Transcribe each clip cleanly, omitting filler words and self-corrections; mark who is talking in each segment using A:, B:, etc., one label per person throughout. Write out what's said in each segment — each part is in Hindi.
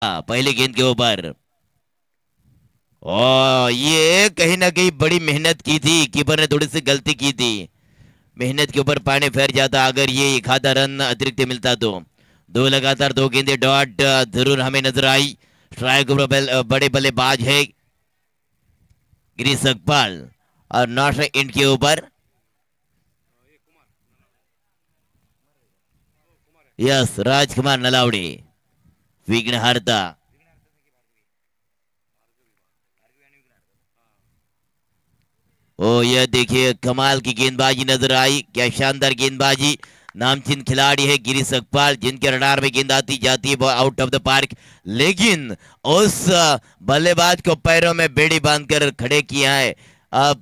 A: पहले गेंद के ऊपर। ओ ये कहीं ना कहीं बड़ी मेहनत की थी, कीपर ने थोड़ी सी गलती की थी। मेहनत के ऊपर पानी फेर जाता, अगर ये एक आधा रन अतिरिक्त मिलता तो। दो लगातार दो गेंदे डॉट जरूर हमें नजर आई। स्ट्राइक बड़े बल्लेबाज है गिरीश सकपाल, और नॉट इंड के ऊपर। यस, राजकुमार नलावड़े विघ्नहर्ता। ओ यह देखिए कमाल की गेंदबाजी नजर आई, क्या शानदार गेंदबाजी। नामचीन खिलाड़ी है गिरीश सकपाल, जिनके रडार में गेंद आती जाती है आउट ऑफ द पार्क, लेकिन उस बल्लेबाज को पैरों में बेड़ी बांधकर खड़े किया है। अब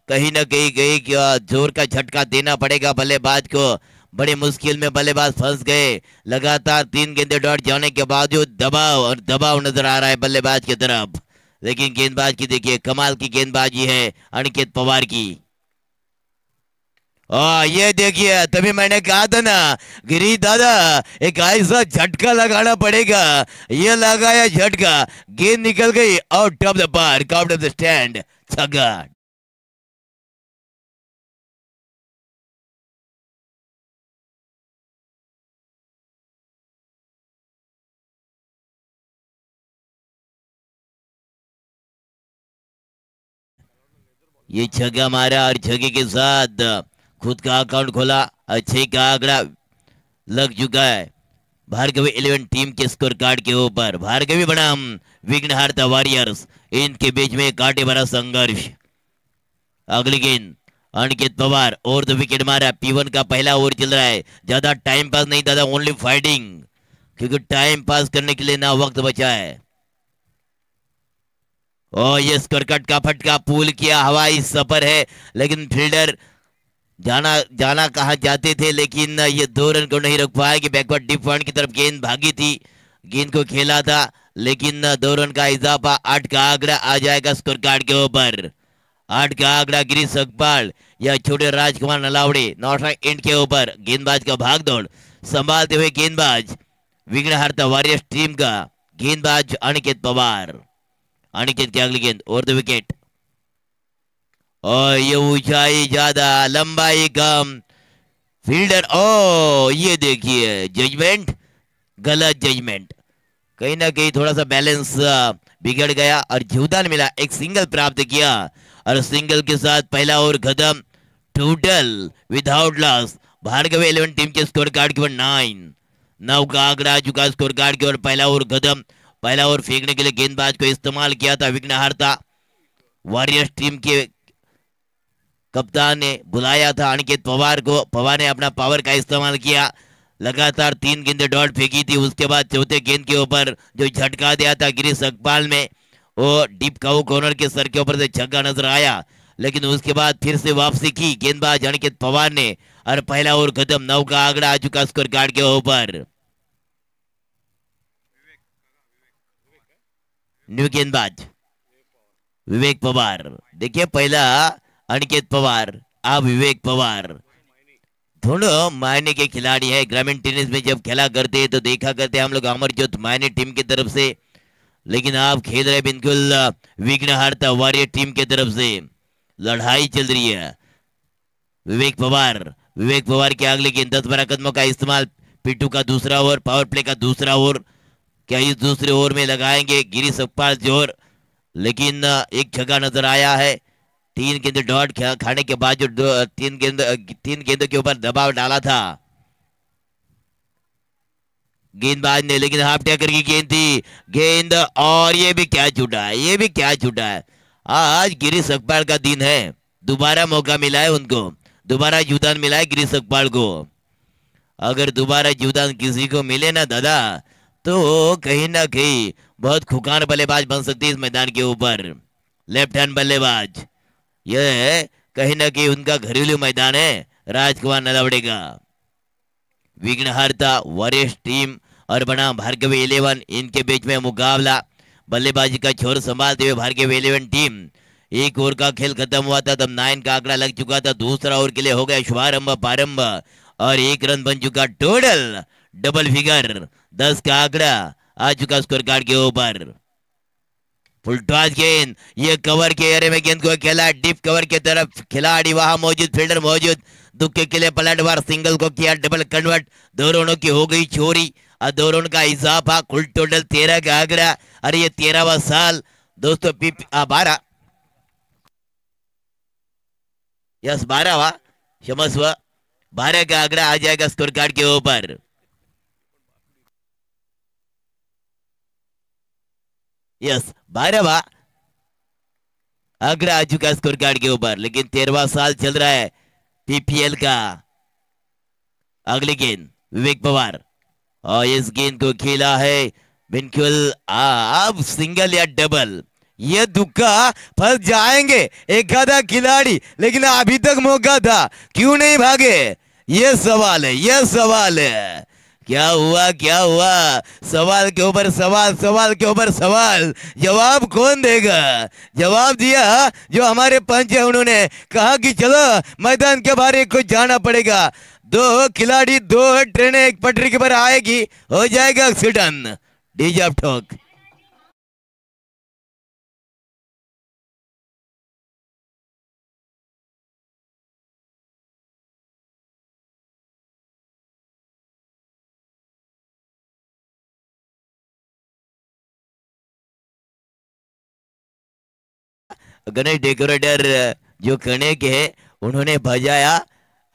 A: कहीं ना कहीं कहीं जोर का झटका देना पड़ेगा बल्लेबाज को। बड़े मुश्किल में बल्लेबाज फंस गए। लगातार तीन गेंदे डॉट जाने के बावजूद दबाव और दबाव नजर आ रहा है बल्लेबाज की तरफ। लेकिन गेंदबाज की देखिए कमाल की गेंदबाजी है अनिकेत पवार की। ये देखिए, तभी मैंने कहा था ना गिरी दादा, एक ऐसा झटका लगाना पड़ेगा। ये लगाया झटका, गेंद निकल गई out of the park, out of the stand, छक्का। ये छक्का मारा और छक्के के साथ खुद का अकाउंट खोला। अच्छे का आंकड़ा लग चुका है भार्गवी 11 टीम के स्कोर कार्ड के ऊपर। भार्गवी बनाम विघ्नहर्ता वॉरियर्स, इनके बीच में कांटे भरा संघर्ष। अगली गेंद अनिकेत पवार और तो विकेट मारा। P1 का पहला ओवर चल रहा है। ज्यादा टाइम पास नहीं दादा, ओनली फाइटिंग, क्योंकि टाइम पास करने के लिए ना वक्त बचा है। ये स्कोरकट का फटका, पूल किया, हवाई सफर है, लेकिन फील्डर जाना जाना कहा जाते थे, लेकिन ये 2 रन को नहीं रोक पाया कि बैकवर्ड डीप पॉइंट की तरफ गेंद भागी थी। गेंद को खेला था, लेकिन 2 रन का इजाफा, 8 का आंकड़ा आ जाएगा स्कोर कार्ड के ऊपर। 8 का आंकड़ा गिरीश सकपाल या छोटे राजकुमार नलावड़े नॉट एंड के ऊपर। गेंदबाज का भाग दौड़ संभालते हुए गेंदबाज विघ्नहर्ता वॉरियर्स टीम का गेंदबाज अनिकेत पवार। अनिकेत की अगली गेंद और द विकेट। और ये ऊंचाई ज्यादा, लंबाई कम, फील्डर ये देखिए जजमेंट, गलत जजमेंट। कहीं ना कहीं थोड़ा सा बैलेंस बिगड़ गया और जीवदान मिला, एक सिंगल प्राप्त किया, और सिंगल के साथ पहला ओवर खत्म। Total without loss Bhargav 11 team के स्कोर कार्ड के ऊपर 9 का आंकड़ा आ चुका स्कोर कार्ड के ऊपर। पहला ओवर खत्म। पहला ओवर फेंकने के लिए गेंदबाज को इस्तेमाल किया था विघ्नहर्ता वॉरियर्स टीम के कप्तान ने बुलाया था अनिकेत पवार को। पवार ने अपना पावर का इस्तेमाल किया, लगातार 3 गेंदें डॉट फेंकी थी। उसके बाद चौथे गेंद के ऊपर जो झटका दिया था गिरीश सकपाल में, वो डीप काउ कॉर्नर के सर के ऊपर से छक्का नजर आया, लेकिन उसके बाद फिर से वापसी की गेंदबाज अनिकेत पवार ने, और पहला ओवर खत्म। 9 का आंकड़ा आ चुका स्कोर कार्ड के ऊपर। न्यू गेंदबाज विवेक पवार। देखिए पहला अनिकेत पवार, अब विवेक पवार, दोनों मायने के खिलाड़ी है। ग्रामीण टेनिस में जब खेला करते हैं तो देखा करते हैं हम लोग अमरजोत मायने टीम की तरफ से, लेकिन आप खेल रहे बिल्कुल विघ्नहर्ता वॉरियर टीम की तरफ से। लड़ाई चल रही है। विवेक पवार के अगले गेंद 10-12 कदमों का इस्तेमाल। पिट्टू का दूसरा ओवर, पावर प्ले का दूसरा ओवर, क्या इस दूसरे ओवर में लगाएंगे गिरीश सकपाल जोर, लेकिन एक छक्का नजर आया है। 3 गेंद डॉट खाने के बाद जो 3 गेंदों के ऊपर दबाव डाला था गेंदबाज ने, लेकिन हाफ टैकर की गेंद थी। गेंद, और ये भी क्या छूटा है, ये भी क्या छूटा है। आज गिरीश सकपाल का दिन है, दोबारा मौका मिला है उनको, दोबारा जीवदान मिला है गिरीश सकपाल को। अगर दोबारा जीवदान किसी को मिले ना दादा, तो कहीं ना कहीं बहुत खुकार बल्लेबाज बन सकती है इस मैदान के ऊपर। लेफ्ट हैंड बल्लेबाज, यह कहीं ना कहीं उनका घरेलू मैदान है राजकुमार नलावड़े का। विघ्नहर्ता वॉरियर्स टीम और बनाम भार्गवी 11, इनके बीच में मुकाबला। बल्लेबाजी का छोर संभालते हुए भार्गवी 11 टीम। एक ओवर का खेल खत्म हुआ था तब 9 का आंकड़ा लग चुका था। दूसरा ओवर के लिए हो गया शुभारंभ प्रारंभ, और 1 रन बन चुका। टोटल डबल फिगर 10 का आंकड़ा आ चुका स्कोर कार्ड के ऊपर। फुल टॉस गेंद, ये कवर के एरिया में गेंद को खेला, डीप कवर की तरफ खिलाड़ी वहां मौजूद, फील्डर मौजूद, दुक्के के लिए पलटवार, सिंगल को किया डबल कन्वर्ट, 2 रनों की हो गई चोरी और 2 रन का इजाफा, कुल टोटल 13 का आंकड़ा। अरे ये 13वां साल दोस्तों, 12, यस 12वां, क्षमस्व 12 का आंकड़ा आ जाएगा स्कोर कार्ड के ऊपर। यस 12वां आंकड़ा आ चुका स्कोर कार्ड के ऊपर, लेकिन 13वां साल चल रहा है पीपीएल का। अगली गेंद विवेक पवार, और इस गेंद को खेला है बिल्कुल अब सिंगल या डबल, ये दुक्का फंस जाएंगे एक आधा खिलाड़ी, लेकिन अभी तक मौका था, क्यों नहीं भागे, ये सवाल है, ये सवाल है। क्या हुआ, क्या हुआ, सवाल के ऊपर सवाल, सवाल के ऊपर सवाल, जवाब कौन देगा। जवाब दिया जो हमारे पंच है, उन्होंने कहा कि चलो मैदान के बाहर कुछ जाना पड़ेगा, 2 खिलाड़ी 2 ट्रेनें एक पटरी के पर आएगी, हो जाएगा एक्सीडेंट, डीजे ऑफ ठोक। गणेश डेकोरेटर जो कने के है, उन्होंने बजाया,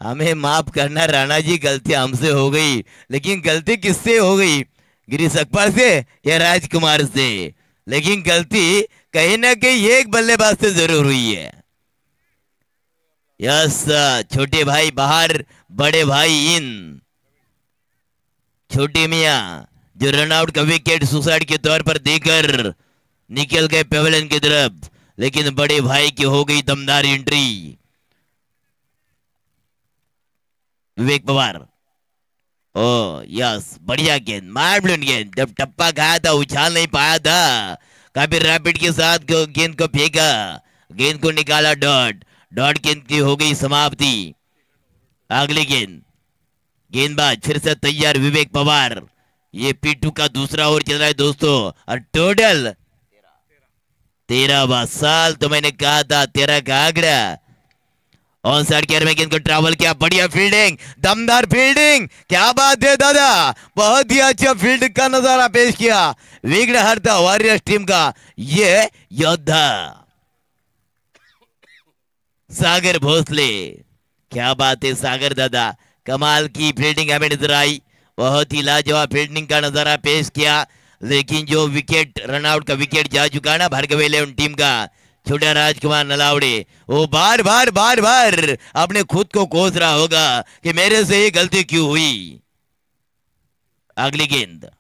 A: हमें माफ करना राणा जी, गलती हमसे हो गई, लेकिन गलती किससे हो गई, गिरीश अकबर से या राजकुमार से, लेकिन गलती कहीं ना कहीं एक बल्लेबाज से जरूर हुई है। यस, छोटे भाई बाहर, बड़े भाई इन। छोटे मियां जो रनआउट का विकेट सुसाइड के तौर पर देकर निकल गए पेवेलियन की तरफ, लेकिन बड़े भाई की हो गई दमदार एंट्री। विवेक पवार, ओ यस, बढ़िया गेंद, मार्बल गेंद, जब टप्पा खाया था उछाल नहीं पाया था, काफी रैपिड के साथ गेंद को फेंका, गेंद को निकाला डॉट, डॉट गेंद की हो गई समाप्ति। अगली गेंद, गेंदबाज फिर से तैयार विवेक पवार, ये पीटू का दूसरा ओवर चल रहा है दोस्तों, और टोटल 13वां साल, तो मैंने कहा था 13 का आंकड़ा। ऑन साइड केयर में गेंद को ट्रैवल किया, बढ़िया फील्डिंग, दमदार फील्डिंग, क्या बात है दादा, बहुत ही अच्छा फील्ड का नजारा पेश किया विघ्नहर्ता वॉरियर्स टीम का ये योद्धा सागर भोसले। क्या बात है सागर दादा, कमाल की फील्डिंग हमें नजर आई, बहुत ही लाजवाब फील्डिंग का नजारा पेश किया, लेकिन जो विकेट रनआउट का विकेट जा चुका ना भार्गव इलेवन टीम का छोटा राजकुमार नलावड़े, वो बार बार बार बार अपने खुद को कोस रहा होगा कि मेरे से ये गलती क्यों हुई। अगली गेंद,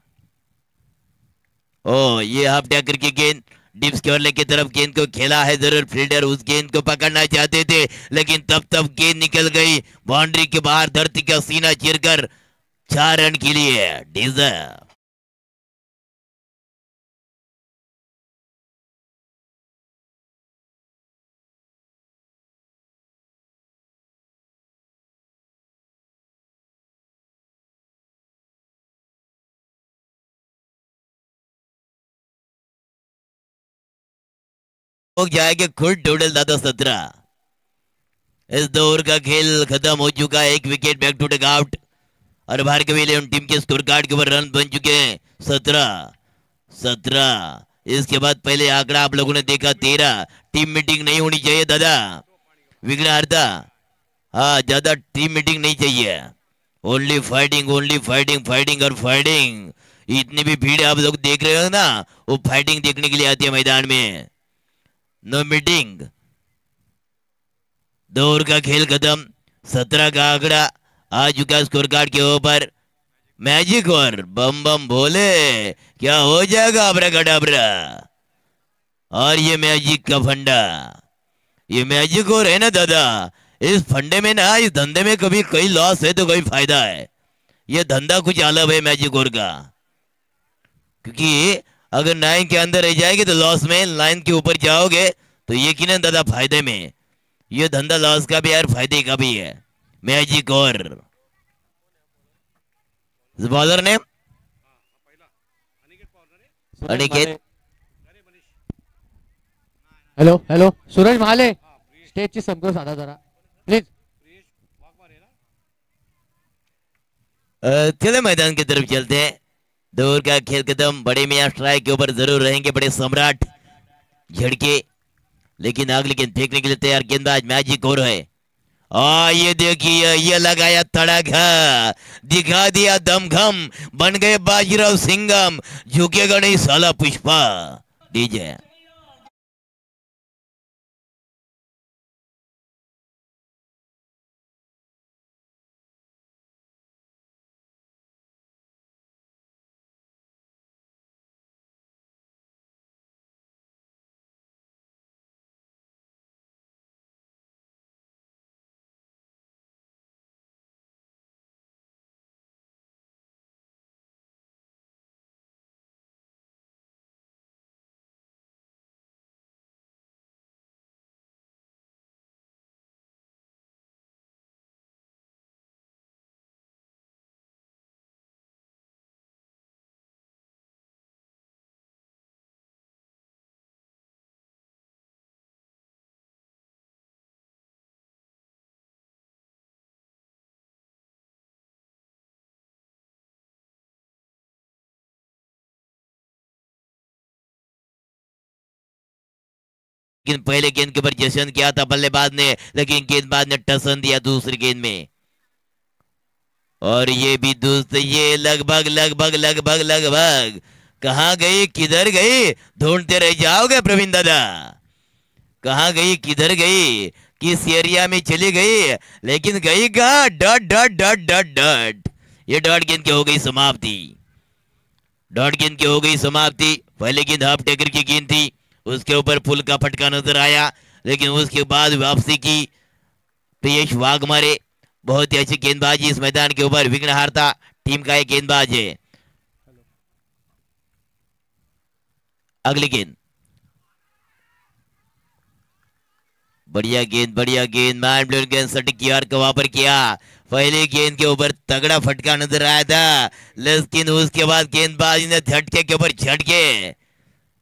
A: ओ ये हाफ टैकर की गेंद, डिप्स के की तरफ गेंद को खेला है जरूर, फील्डर उस गेंद को पकड़ना चाहते थे, लेकिन तब गेंद निकल गई बाउंड्री के बाहर, धरती का सीना चीरकर 4 रन के लिए डिजर्व। हो जाएगा खुद टोटल दादा 17। इस 2 ओवर का खेल खत्म हो चुका है, 1 wicket back to take out, और भार्गव इलेवन टीम के स्कोर कार्ड के ऊपर रन बन चुके हैं 17। इसके बाद पहले आंकड़ा आप लोगों ने देखा 13। टीम मीटिंग नहीं होनी चाहिए दादा विघ्नहर्ता, हाँ ज्यादा टीम मीटिंग नहीं चाहिए, only fighting, only fighting, fighting और फाइटिंग। इतनी भी भीड़ आप लोग देख रहे हो ना, वो फाइटिंग देखने के लिए आती है मैदान में, नो मीटिंग। 2 ओवर का खेल खत्म, 17 का आंकड़ा आ चुका स्कोर कार्ड के ऊपर। मैजिक और बम बम भोले, क्या हो जाएगा अब्राकडाब्रा, और ये मैजिक का फंडा, ये मैजिक और है ना दादा, इस फंडे में ना, इस धंधे में कभी कोई लॉस है तो कोई फायदा है, ये धंधा कुछ अलग है मैजिक और का, क्योंकि अगर 9 के अंदर रह जाएगी तो लॉस में, लाइन के ऊपर जाओगे तो यकीनन दादा फायदे में, ये धंधा लॉस का भी है और फायदे का भी है। मैजिक और बॉलर ने अनिकेत
B: हॅलो हॅलो सूरज महाले स्टेजची समजून साधा जरा प्लीज.
A: चले मैदान की तरफ चलते हैं। दौर का खेल खत्म। बड़े मियां स्ट्राइक के ऊपर जरूर रहेंगे बड़े सम्राट झड़के, लेकिन अगली गेंद फेंकने के लिए तैयार गेंदबाज मैजिक और है। ये देखिए ये लगाया तड़ाका, दिखा दिया दमघम, बन गए बाजीराव सिंघम, झुकेगा नहीं साला पुष्पा। डीजे लेकिन पहले गेंद के ऊपर जशन किया था बल्लेबाज ने, लेकिन गेंदबाज ने टसन दिया दूसरी गेंद में। और ये भी दोस्त ये लगभग लगभग लगभग लगभग कहाँ गई किधर गई ढूंढते रह जाओगे प्रवीण दादा। कहाँ गई किधर गई किस एरिया में चली गई, लेकिन गई कहाँ? Dot dot dot dot dot. ये डॉट गेंद की हो गई समाप्ति। डॉट गेंद की हो गई समाप्ति। पहले गेंद हाफ टेकर की गेंद थी, उसके ऊपर पुल का फटका नजर आया, लेकिन उसके बाद वापसी की प्रियेश वाघमारे। बहुत ही अच्छी गेंदबाजी इस मैदान के ऊपर। विघ्नहारता टीम का एक गेंदबाज है। अगली गेंद बढ़िया गेंद मैन ब्लोइंग गेंद सटीक कियार का वापर किया। पहले गेंद के ऊपर तगड़ा फटका नजर आया था, लेकिन उसके बाद गेंदबाज ने झटके के ऊपर झटके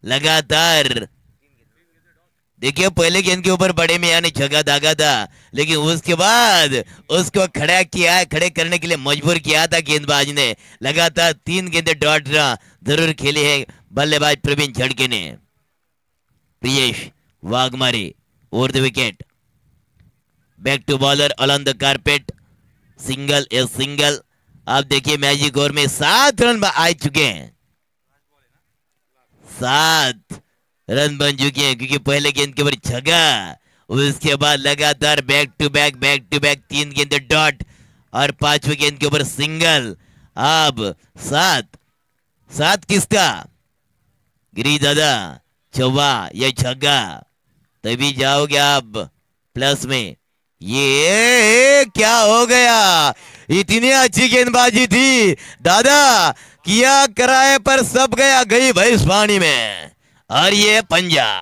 A: लगातार। देखिए पहले गेंद के ऊपर बड़े मियां ने छक्का दागा था, लेकिन उसके बाद उसको खड़ा किया, खड़े करने के लिए मजबूर किया था गेंदबाज ने। लगातार 3 गेंदें डॉट जरूर खेली है बल्लेबाज प्रवीण झड़के ने। Priyesh Waghmare over the wicket, back to bowler on the carpet, single a single. आप देखिए मैजिक ओवर में 7 रन आ चुके हैं, 7 रन बन चुके हैं, क्योंकि पहले गेंद के ऊपर छक्का, उसके बाद लगातार बैक टू बैक 3 गेंदे डॉट और 5वीं गेंद के ऊपर सिंगल। अब 7 किसका? गिरी दादा चौवा या छक्का, तभी जाओगे आप प्लस में। ये क्या हो गया? इतनी अच्छी गेंदबाजी थी दादा, किया कराए पर सब गया, गई भैंस पानी में। और ये पंजाब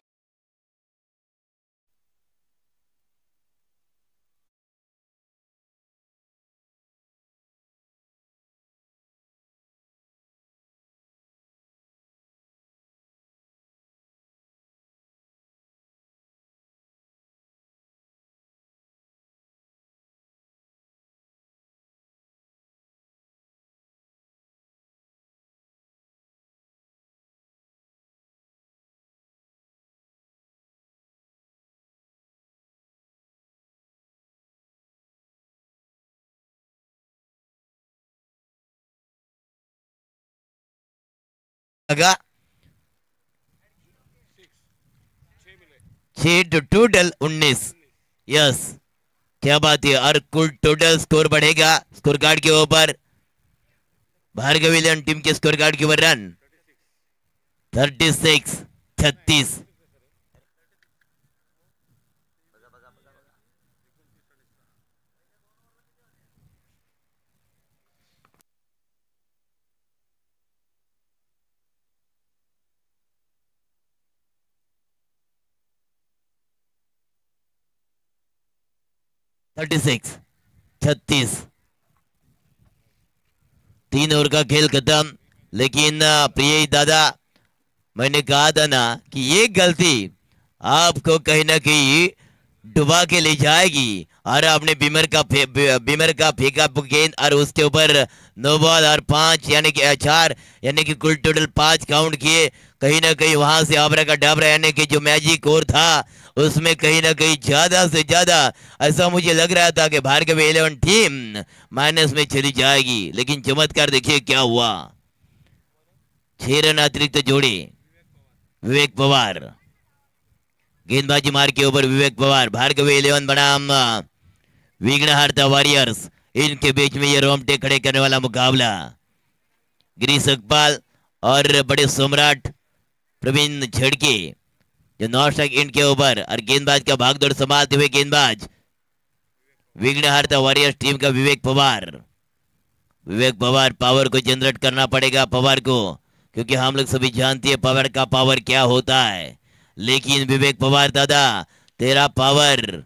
A: लगा 6 टोटल 19। यस क्या बात है। और कुल टोटल स्कोर बढ़ेगा स्कोर कार्ड के ऊपर, भार्गवी टीम के स्कोर कार्ड के ऊपर रन 36 36 3 ओवर का खेल खत्म। लेकिन प्रिय दादा मैंने कहा था ना कि ये गलती आपको कहीं ना कहीं डुबा के ले जाएगी। और आपने बीमर का फेंका गेंद और उसके ऊपर नो बॉल और 5 यानी कि 4 यानी कि कुल टोटल 5 काउंट किए। कहीं ना कहीं वहां से आबरा का डाबरा यानी कि जो मैजिक और था उसमें कहीं ना कहीं ज्यादा से ज्यादा ऐसा मुझे लग रहा था कि भार्गव 11 टीम माइनस में चली जाएगी, लेकिन चमत्कार देखिए क्या हुआ। 6 रन अतिरिक्त जोड़े विवेक पवार, गेंदबाजी मार के ऊपर विवेक पवार, भार्गव 11 बनाम विघ्नहर्ता वॉरियर्स, इनके बीच में ये रोमटे खड़े करने वाला मुकाबला। गिरीश अकपाल और बड़े सम्राट प्रवीण झड़के जो नॉन स्ट्राइक एंड के ऊपर, और गेंदबाज का भागदौड़ संभालते हुए गेंदबाज विघ्नहर्ता वॉरियर्स टीम का विवेक पवार। विवेक पवार, पावर को जनरेट करना पड़ेगा पवार को, क्योंकि हम लोग सभी जानते हैं पवार का पावर क्या होता है। लेकिन विवेक पवार दादा, तेरा पावर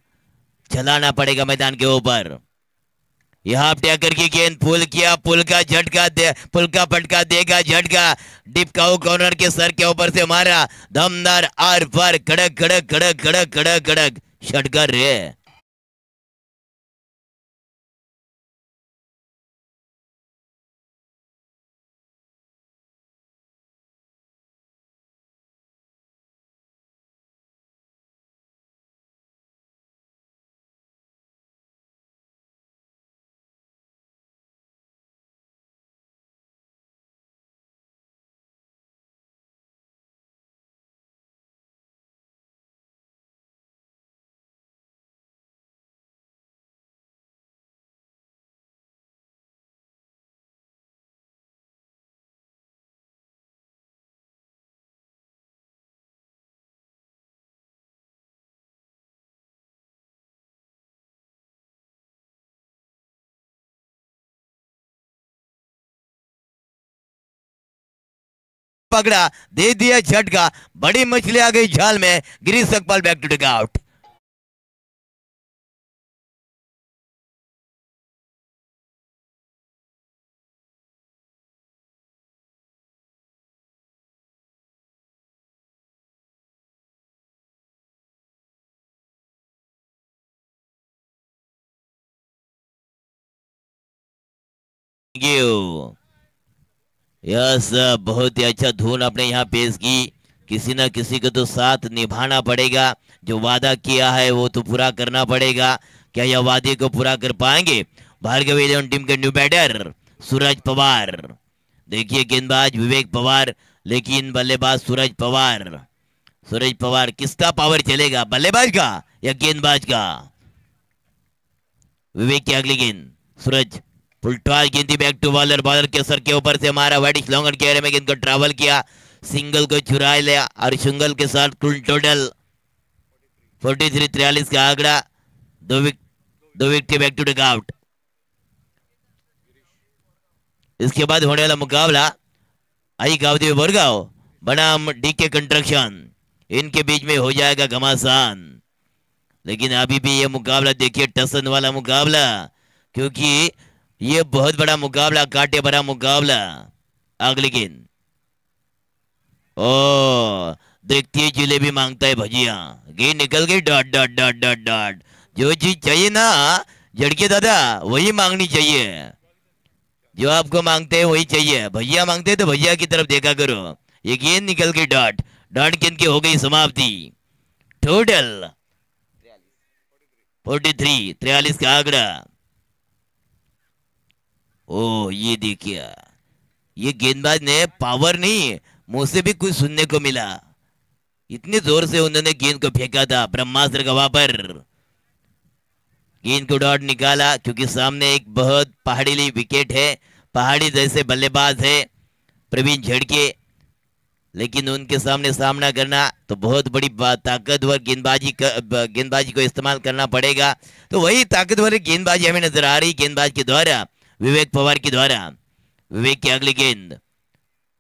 A: चलाना पड़ेगा मैदान के ऊपर। यहाँ टैकर की गेंद पुल किया, पुल का झटका दे, पुल का पटका देगा झटका, डिप का कॉर्नर के सर के ऊपर से मारा, दमदार आर पार, कड़क कड़क कड़क कड़क कड़क कड़क षटकर रे। पकड़ा, दे दिया झटका, बड़ी मछली आ गई जाल में। Girish Akpal back to take out. Yes, बहुत ही अच्छा धुन आपने यहाँ पेश की। किसी ना किसी को तो साथ निभाना पड़ेगा, जो वादा किया है वो तो पूरा करना पड़ेगा। क्या यह वादे को पूरा कर पाएंगे भार्गव 11 टीम के न्यू बैटर सूरज पवार? देखिए गेंदबाज विवेक पवार, लेकिन बल्लेबाज सूरज पवार। सूरज पवार, किसका पावर चलेगा, बल्लेबाज का या गेंदबाज का? विवेक की अगली गेंद, सूरज फुलटॉस गेंद बैक टू बॉलर, बॉलर के सर के ऊपर से मारा, वाइड लॉन्गर के एरिया में गेंद को ट्रैवल किया, सिंगल को चुरा लिया और सिंगल के साथ कुल टोटल 43 का आंकड़ा। दो विकेट के बैक टू टेक आउट। इसके बाद होने वाला मुकाबला आई गावदेवी बोरगांव बनाम डीके कंस्ट्रक्शन, इनके बीच में हो जाएगा घमासान। लेकिन अभी भी ये मुकाबला देखिए टसन वाला मुकाबला, क्योंकि ये बहुत बड़ा मुकाबला, कांटे भरा मुकाबला। अगली गेंद, ओ देखती जिलेबी मांगता है भजिया, गेंद निकल गई, dot dot dot dot dot. जो चीज चाहिए ना झड़के दादा, वही मांगनी चाहिए। जो आपको मांगते हैं वही चाहिए। भैया मांगते हैं तो भैया की तरफ देखा करो। ये गेंद निकल गई डॉट, डॉट गेंद की हो गई समाप्ति। टोटल 43 का आंकड़ा। ओ ये देखिए, ये गेंदबाज ने पावर नहीं, मुंह से भी कुछ सुनने को मिला। इतने जोर से उन्होंने गेंद को फेंका था ब्रह्मास्त्र गवा पर। गेंद को डॉट निकाला, क्योंकि सामने एक बहुत पहाड़ीली विकेट है, पहाड़ी जैसे बल्लेबाज है प्रवीण झड़के, लेकिन उनके सामने सामना करना तो बहुत बड़ी ताकतवर गेंदबाजी को इस्तेमाल करना पड़ेगा। तो वही ताकतवर गेंदबाजी हमें नजर आ रही गेंदबाज के द्वारा, विवेक पवार के द्वारा। विवेक की अगली गेंद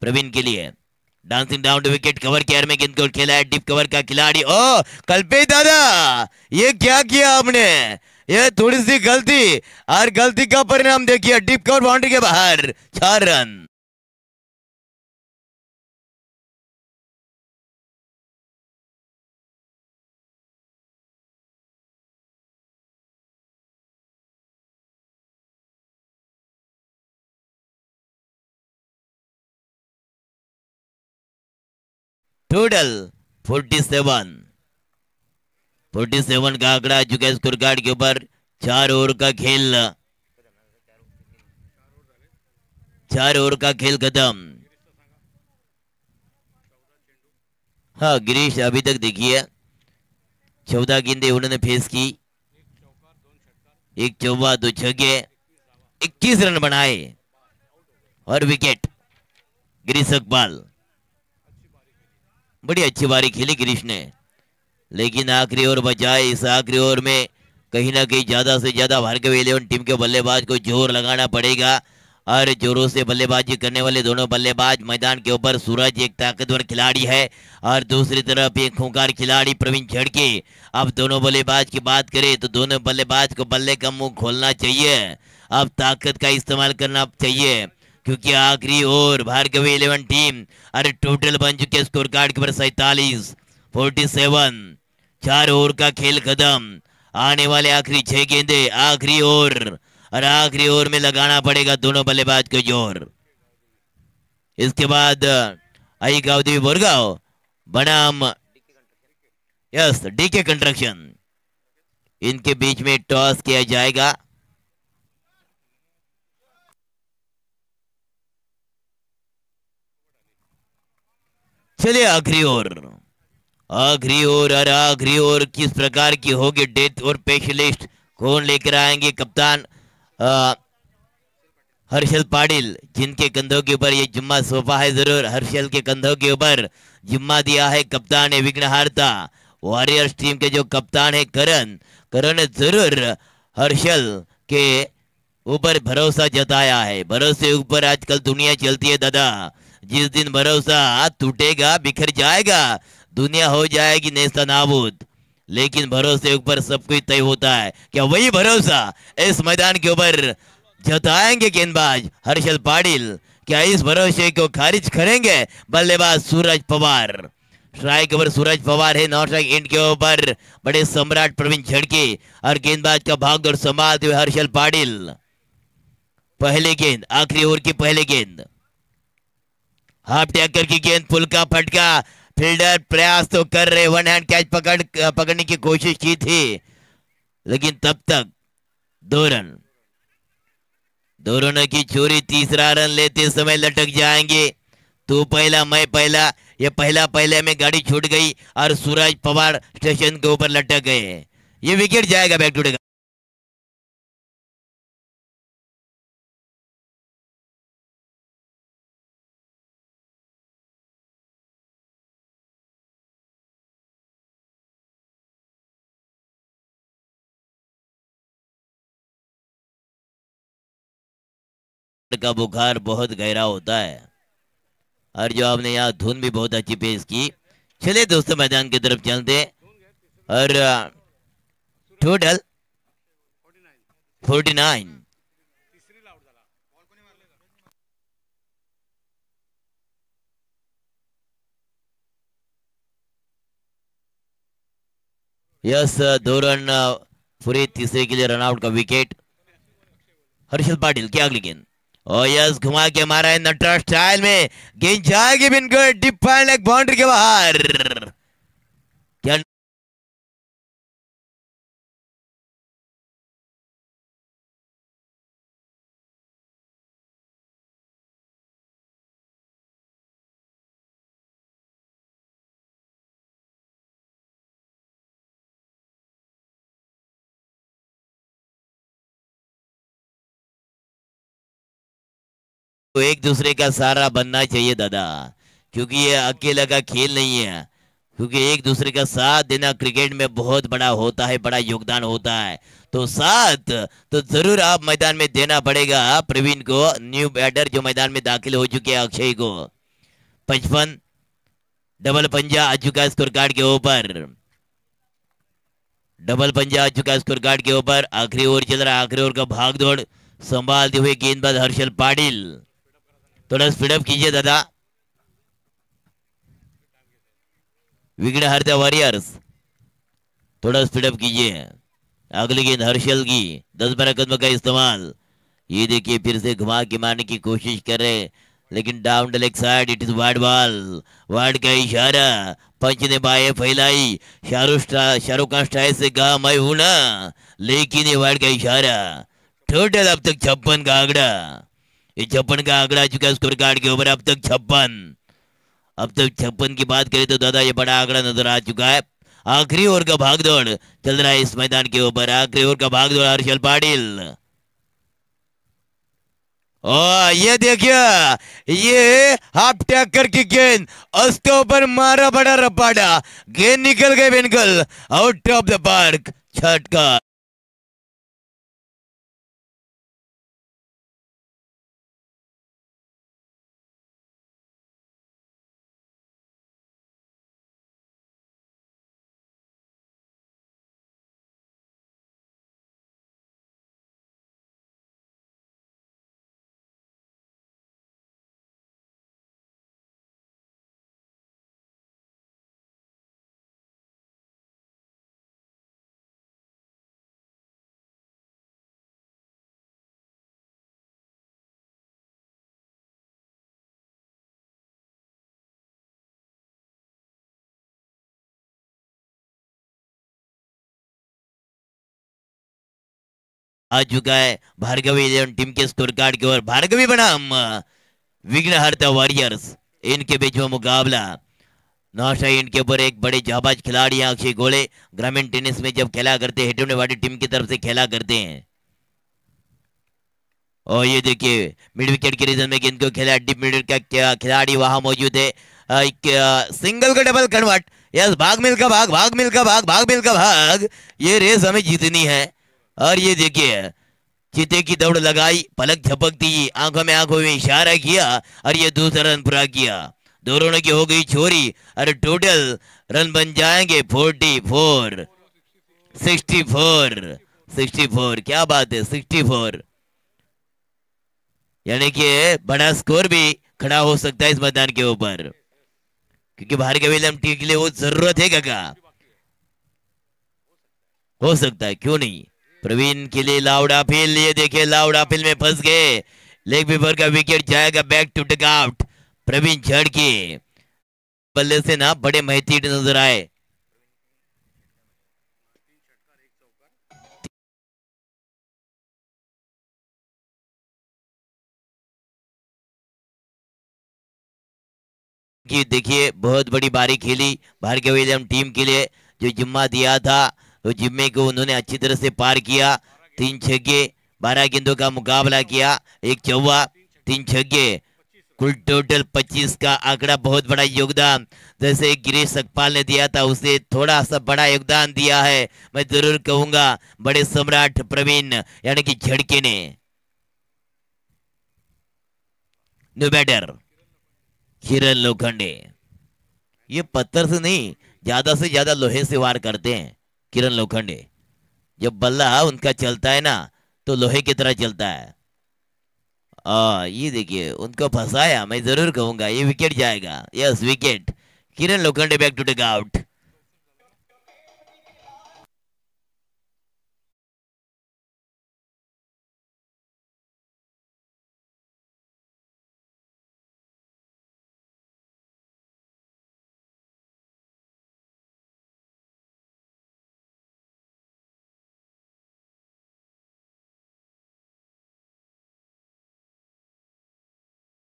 A: प्रवीण के लिए, dancing down to wicket, cover के एयर में गेंद को खेला है डीप कवर का खिलाड़ी। ओ कल्पे दादा, ये क्या किया आपने? ये थोड़ी सी गलती, और गलती का परिणाम देखिए, डीप कवर बाउंड्री के बाहर, 4 रन। टोटल 47 का आंकड़ा आ चुका है स्कोर कार्ड के ऊपर। 4 ओवर का खेल, 4 ओवर का खेल खत्म। हाँ गिरीश अभी तक देखिए 14 गेंदे उन्होंने फेस की, 1 चौका 2 छक्के, 21 रन बनाए और विकेट। गिरीश सकपाल बड़ी अच्छी बारी खेली गिरीश ने, लेकिन आखिरी ओवर बचाए। इस आखिरी ओवर में कहीं ना कहीं ज्यादा से ज्यादा भार्गव 11 टीम के बल्लेबाज को जोर लगाना पड़ेगा और जोरों से बल्लेबाजी करने वाले दोनों बल्लेबाज मैदान के ऊपर। सूरज एक ताकतवर खिलाड़ी है और दूसरी तरफ एक खूंखार खिलाड़ी प्रवीण झड़के। अब दोनों बल्लेबाज की बात करें तो दोनों बल्लेबाज को बल्ले का मुंह खोलना चाहिए, अब ताकत का इस्तेमाल करना चाहिए, क्योंकि आखिरी ओवर भार्गव 11 टीम अरे टोटल बन चुके स्कोर कार्ड के ऊपर 47। 4 ओवर का खेल खत्म। आने वाले आखिरी 6 गेंदे, आखिरी ओवर और आखिरी ओवर में लगाना पड़ेगा दोनों बल्लेबाज को जोर। इसके बाद आई गावदेवी बोरगांव बनाम यस डीके कंस्ट्रक्शन, इनके बीच में टॉस किया जाएगा। चलिए आखिरी ओवर, आखिरी ओवर और आखिरी ओवर किस प्रकार की होगी, डेथ और स्पेशलिस्ट कौन लेकर आएंगे? कप्तान हर्षल पाटिल, जिनके कंधों के ऊपर ये जिम्मा सौंपा है, जरूर हर्षल के कंधों के ऊपर जिम्मा दिया है कप्तान है विघ्नहर्ता वॉरियर्स टीम के जो कप्तान है करण ने जरूर हर्षल के ऊपर भरोसा जताया है। भरोसे ऊपर आजकल दुनिया चलती है दादा, जिस दिन भरोसा टूटेगा बिखर जाएगा, दुनिया हो जाएगी नेस्ता नाबूद, लेकिन भरोसे ऊपर सब कुछ तय होता है। क्या वही भरोसा इस मैदान के ऊपर जताएंगे गेंदबाज हर्षल पाटिल? क्या इस भरोसे को खारिज करेंगे बल्लेबाज सूरज पवार? स्ट्राइक ओवर सूरज पवार है, नॉट स्ट्राइक एंड के ऊपर बड़े सम्राट प्रवीण झड़के और गेंदबाज का भागदौड़ संभालते हुए हर्षल पाटिल। पहले गेंद, आखिरी ओवर की पहले गेंद, हाफ टैकर की गेंद, फुल्का फटका, फील्डर प्रयास तो कर रहे, वन हैंड कैच पकड़ने की कोशिश की थी, लेकिन तब तक 2 रन, 2 रनों की चोरी, तीसरा रन लेते समय लटक जाएंगे। तू पहला मैं पहला, ये पहले में गाड़ी छूट गई और सूरज पवार स्टेशन के ऊपर लटक गए। ये विकेट जाएगा बैक टू का बुखार बहुत गहरा होता है और जो आपने यहाँ धुन भी बहुत अच्छी पेश की। चलिए दोस्तों मैदान की तरफ चलते और टोटल 49। यस 2 रन पूरे तीसरे के लिए रनआउट का विकेट। हर्षल पाटिल की अगली गेंद, ओ यस घुमा के मारा है नटराज स्टाइल में, गेंद जाएगी बिनगुड डीप पॉइंट लेग बाउंड्री के बाहर। क्या तो एक दूसरे का सहारा बनना चाहिए दादा, क्योंकि ये अकेला का खेल नहीं है, क्योंकि एक दूसरे का साथ देना क्रिकेट में बहुत बड़ा होता है, बड़ा योगदान होता है। तो साथ तो जरूर आप मैदान में देना पड़ेगा प्रवीण को, न्यू बैटर जो मैदान में दाखिल हो चुके हैं अक्षय को। 55 डबल पंजा आ चुका है स्कोर कार्ड के ऊपर, डबल पंजा आ चुका है स्कोर कार्ड के ऊपर। आखिरी ओवर चल रहा है, आखिरी ओवर का भाग दौड़ संभालते हुए गेंदबाज हर्षल पाटिल, थोड़ा स्पीडअप कीजिए दादा। विघ्नहर्ता वॉरियर्स थोड़ा स्पीडअप कीजिए। अगली गेंद हर्षल की, 10-12 कदम का इस्तेमाल। ये देखिए फिर से घुमा के मारने की कोशिश कर रहे, लेकिन down the leg side, it is wide ball. Wide का इशारा, पंच ने बाएं फैलाई, शाहरुख खान स्टाइल से कहा मैं हूं ना, लेकिन ये वाइड का इशारा। टोटल अब तक 56 का आंकड़ा, ये 56 का आंकड़ा आ चुका है स्कोर कार्ड के ऊपर, अब तक 56। अब तक 56 की बात करें तो दादा ये बड़ा आंकड़ा नजर आ चुका है। आखिरी ओवर का भागदौड़ चल रहा है इस मैदान के ऊपर, आखिरी ओवर का भागदौड़ हर्षल पाटिल। ये देखिए, ये हाफ टैकर की गेंद उसके ऊपर मारा बड़ा रपाड़ा, गेंद निकल गई बिल्कुल आउट ऑफ द पार्क, छटका। आ चुका है भार्गवी 11 टीम के स्कोर कार्ड के ओर, भार्गवी बनाम विघ्नहर्ता वॉरियर्स, इनके बीच में मुकाबला। नौशा इनके ऊपर एक बड़े जाबाज खिलाड़ी अक्षय गोले, ग्रामीण टेनिस में जब खेला करते हैं हेटोनेवाडी टीम की तरफ से खेला करते हैं। और ये देखिए मिड विकेट के रीजन में गेंद को खेला, डीप मिड का खिलाड़ी वहां मौजूद है। सिंगल का डबल कन्वर्ट, यस, भाग मिल का भाग, भाग मिल का भाग, भाग मिल का भाग, ये रेस हमें जीतनी है। और ये देखिए चीते की दौड़ लगाई, पलक झपकती, आंखों में इशारा किया और ये दूसरा रन पूरा किया। दोनों की हो गई चोरी, अरे टोटल रन बन जाएंगे 44, 64, 64, क्या बात है, 64, यानी कि बड़ा स्कोर भी खड़ा हो सकता है इस मैदान के ऊपर, क्योंकि भार्गवी टीम के लिए वो जरूरत है का हो सकता है, क्यों नहीं। प्रवीण के लिए लाउडा फील, ये देखिए लाउडा फील में फंस गए, लेग पेपर का विकेट जाएगा back to take out. Praveen Jhadke बल्ले से ना बड़े महतीट नजर आए। कि देखिए बहुत बड़ी बारी खेली भार्गवी टीम के लिए, जो जिम्मा दिया था तो जिम्मे को उन्होंने अच्छी तरह से पार किया। 3 छक्के 12 गेंदों का मुकाबला किया, 1 चौवा 3 छक्के, कुल टोटल 25 का आंकड़ा, बहुत बड़ा योगदान। जैसे गिरीश सकपाल ने दिया था उसे थोड़ा सा बड़ा योगदान दिया है, मैं जरूर कहूंगा बड़े सम्राट प्रवीण यानी कि झड़के ने। न्यू बैटर किरण लोखंडे, ये पत्थर से नहीं ज्यादा से ज्यादा लोहे से वार करते हैं किरण लोखंडे, जब बल्ला उनका चलता है ना तो लोहे की तरह चलता है। ये देखिए उनको फंसाया, मैं जरूर कहूंगा ये विकेट जाएगा, yes wicket, Kiran Lokhande back to take out.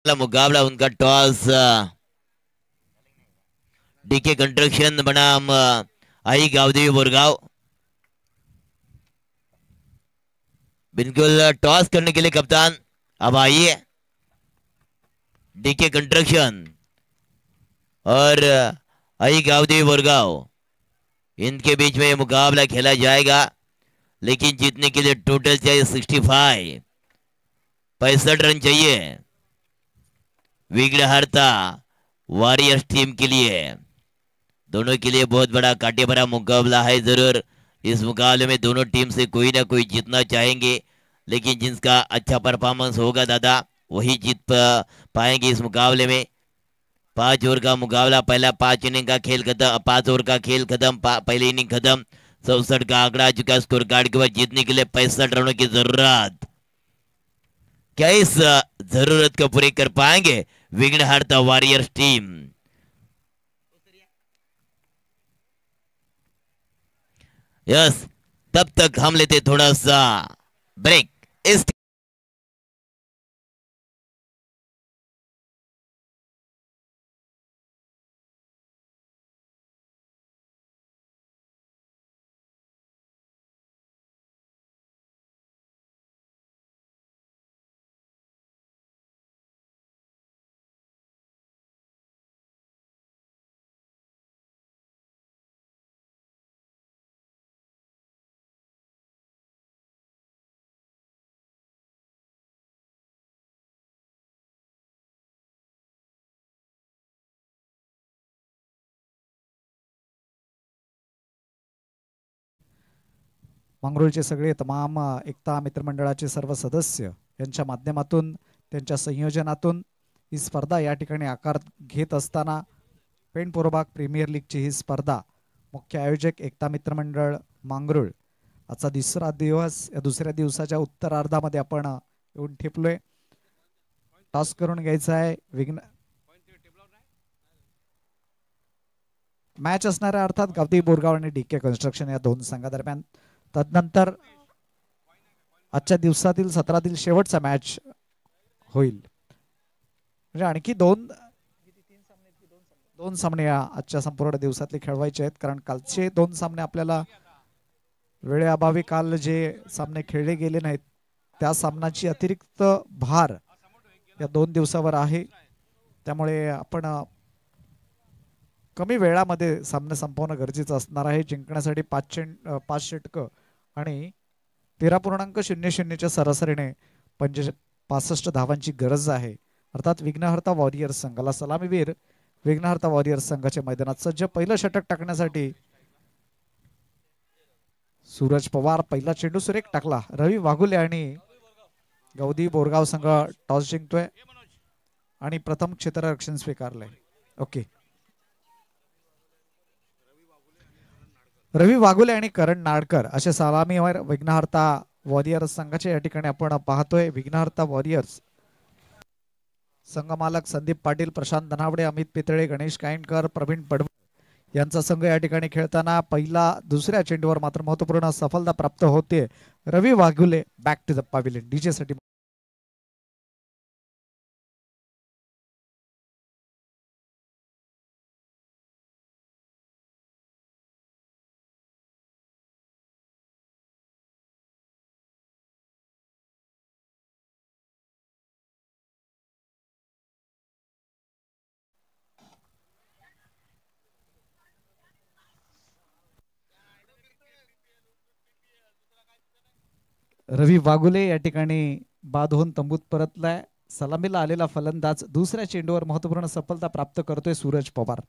A: मुकाबला उनका टॉस डीके कंस्ट्रक्शन बनाम आई गावदेवी बोरगांव, बिल्कुल टॉस करने के लिए कप्तान अब आइए। डीके कंस्ट्रक्शन और आई गावदेवी बोरगांव, इनके बीच में ये मुकाबला खेला जाएगा, लेकिन जीतने के लिए टोटल चाहिए 65, 65 रन चाहिए विघ्नहर्ता वॉरियर्स टीम के लिए। दोनों के लिए बहुत बड़ा कांटे भरा मुकाबला है, जरूर इस मुकाबले में दोनों टीम से कोई ना कोई जीतना चाहेंगे, लेकिन जिसका अच्छा परफॉर्मेंस होगा दादा वही जीत पाएंगे इस मुकाबले में। 5 ओवर का मुकाबला, पहला 5 इनिंग का खेल खत्म, 5 ओवर का खेल खत्म, पहली इनिंग खत्म, 67 का आंकड़ा आ चुका है स्कोर कार्ड के बाद। जीतने के लिए 65 रनों की जरूरत, क्या इस जरूरत को पूरी कर पाएंगे विघ्नहर्ता वॉरियर्स टीम। यस, तब तक हम लेते थोड़ा सा ब्रेक। इस
C: मंगरुळचे सगळे तमाम एकता मित्रमंडळाचे सर्व सदस्य यांच्या माध्यमातून त्यांच्या संयोजनातून ही स्पर्धा या ठिकाणी आकार घेत असताना पेण पूर्वभाग प्रीमियर लीगची ही स्पर्धा मुख्य आयोजक एकता मित्रमंडळ मांगरुळ आजचा दुसरा दिवस, या दुसऱ्या दिवसाच्या उत्तरार्धामध्ये आपण येऊन ठेपलोय। टॉस करून घ्यायचा आहे मॅच असणार आहे अर्थात गावठी बोरगाव आणि डीके कन्स्ट्रक्शन या दोन संघादरम्यान। तदनंतर आजच्या दिवसातील सत्रातील शेवटचा मॅच होईल, म्हणजे आणखी दोन सामने आजच्या संपूर्ण दिवसातले खेळवायचे आहेत, कारण कालचे दोन सामने आपल्याला वेळेअभावी काल जे सामने खेळले गेले नाहीत त्या सामन्याची अतिरिक्त भार या दोन दिवसावर आहे, त्यामुळे आपण कमी वेळामध्ये सामना संपवणं गरजेचं असणार आहे। जिंकण्यासाठी 5 षटकं आणि 13.00च्या सरासरीने 65 धावांची गरज आहे। अर्थात विघ्नहर्ता वॉरियर्स संघाला सलामीवीर विघ्नहर्ता वॉरियर्स संघाच्या मैदानात सज्ज। पहिलं षटक टाकण्यासाठी सूरज पवार, पहिला चेंडू सुरेख टाकला। रवी वाघुले आणि गावठी बोरगाव संघ टॉस जिंकतोय आणि प्रथम क्षेत्ररक्षण स्वीकारलंय। ओके, रवी वाघुले आणि करण नाडकर असे सलामीवर विघ्नहर्ता वॉरियर्स संघाचे या ठिकाणी आपण पाहतोय। विघ्नहर्ता वॉरियर्स संघ मालक संदीप पाटील, प्रशांत धनावडे, अमित पितळे, गणेश कायंडकर, प्रवीण पडवळ यांचा संघ या ठिकाणी खेळताना दुसऱ्या चेंडूवर मात्र महत्वपूर्ण सफलता प्राप्त होते। Ravi Waghule back to the pavilion. DJ साठी रवी वाघुले या ठिकाणी बाद होऊन तंबूत परतलाय। सलामीला आलेला फलंदाज दुसऱ्या चेंडूवर महत्वपूर्ण सफलता प्राप्त करतोय सूरज पवार,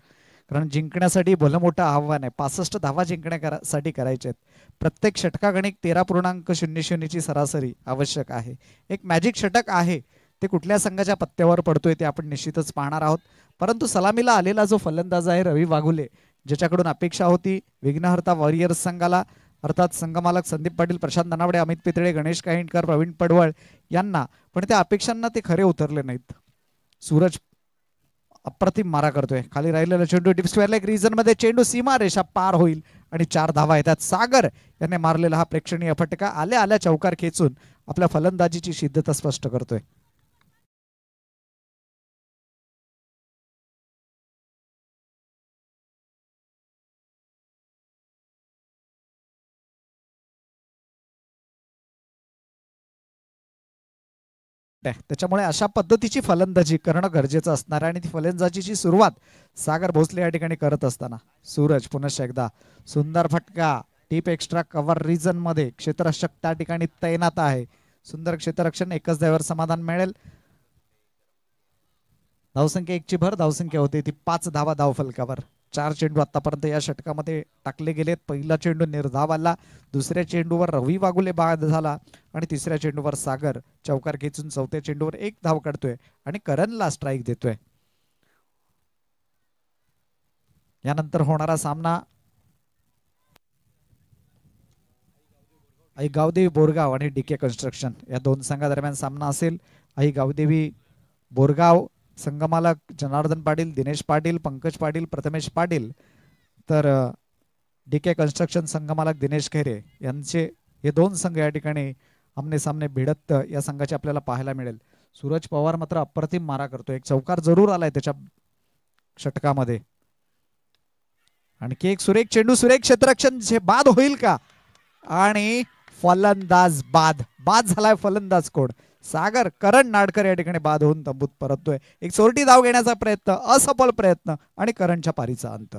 C: कारण जिंकण्यासाठी भलं मोठं आव्हान आहे। 65 धावा जिंकण्यासाठी करायचे आहेत। प्रत्येक षटकागणिक 13.00ची सरासरी आवश्यक आहे। एक मॅजिक षटक आहे, ते कुठल्या संघाच्या पत्त्यावर पडतोय ते आपण निश्चितच पाहणार आहोत, परंतु सलामीला आलेला जो फलंदाज आहे रवी वाघुले, ज्याच्याकडून अपेक्षा होती विघ्नहर्ता वॉरियर्स संघाला अर्थात संघमालक संदीप पाटील, प्रशांत धनावडे, अमित पितळे, गणेश कायंडकर, प्रवीण पडवळ यांना, पण त्या अपेक्षांना ते खरे उतरले नाहीत। सूरज अप्रतिम मारा करतोय। खाली राहिलेला चेंडू डीप स्क्वेअर लेग रिजन मध्ये चेंडू सीमा रेषा पार होईल आणि 4 धावा येतात। सागर याने मारलेला हा प्रेक्षणीय फटका आल्या आल्या चौकार खेचून आपल्या फलंदाजीची सिद्धता स्पष्ट करतोय। त्याच्यामुळे अशा पद्धतीची फलंदाजी करणं गरजेचं असणार आहे आणि ती फलंदाजीची सुरुवात सागर भोसले या ठिकाणी करत असताना सूरज पुनश्च एकदा सुंदर फटका टीप एक्स्ट्रा कव्हर रिजन मध्ये क्षेत्ररक्षक त्या ठिकाणी तैनात आहे। सुंदर क्षेत्ररक्षण, एकच धावेवर समाधान मिळेल। धावसंख्या 1ची भर धावसंख्या होती ती 5 धावा धावफलकावर। 4 चेंडू आतापर्यंत या षटकामध्ये टाकले गेलेत। पहिला चेंडू निर्धाव आला, दुसऱ्या चेंडूवर रवी वाघुले बाद झाला आणि तिसऱ्या चेंडूवर सागर चौकार खेचून चौथ्या चेंडूवर 1 धाव काढतोय आणि करणला स्ट्राईक देतोय। यानंतर होणारा सामना आई गावदेवी बोरगाव आणि डीके कन्स्ट्रक्शन या दोन संघादरम्यान सामना असेल। आई गावदेवी बोरगाव संघमालक जनार्दन पाटील, दिनेश पाटील, पंकज पाटील, प्रथमेश पाटील, तर DK कन्स्ट्रक्शन संघमालक दिनेश खैरे यांचे हे दोन संघ या ठिकाणी आमने सामने भिडत या संघाची आपल्याला पाहायला मिळेल. सूरज पवार मात्र अप्रतिम मारा करतो, एक चौकार जरूर आलाय त्याच्या षटकामध्ये. आणखी एक सुरेख चेंडू, सुरेख क्षेत्ररक्षण बाद होईल का? आणि फलंदाज बाद झालाय. फलंदाज कोण? सागर करण नाडकर या ठिकाणी बाद होऊन तंबूत परततोय. एक चोरटी धाव घेण्याचा प्रयत्न, असफल प्रयत्न आणि करणच्या पारीचा अंत.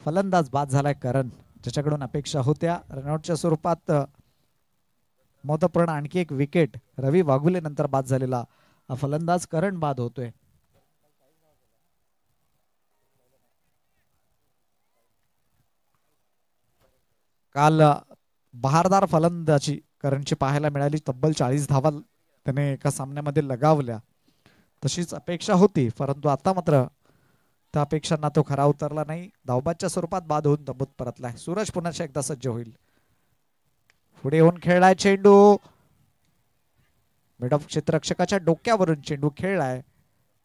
C: फलंदाज बाद झालाय करण, ज्याच्याकडून अपेक्षा होत्या रनआउटच्या स्वरूपात महत्वपूर्ण आणखी एक विकेट. रवी वाघुले नंतर बाद झालेला हा फलंदाज करण बाद होतोय. काल बहारदार फलंदाजी करणची पाहायला मिळाली. तब्बल 40 धावा त्याने एका सामन्यामध्ये लगावल्या. तशीच अपेक्षा होती, परंतु आता मात्र त्या अपेक्षांना तो खरा उतरला नाही. धावबादच्या स्वरूपात बाद होऊन तंबूत परतलाय. सूरज पुन्हा एकदा सज्ज होईल. पुढे येऊन खेळलाय चेंडू, मिड ऑफ क्षेत्ररक्षकाच्या डोक्यावरून चेंडू खेळलाय.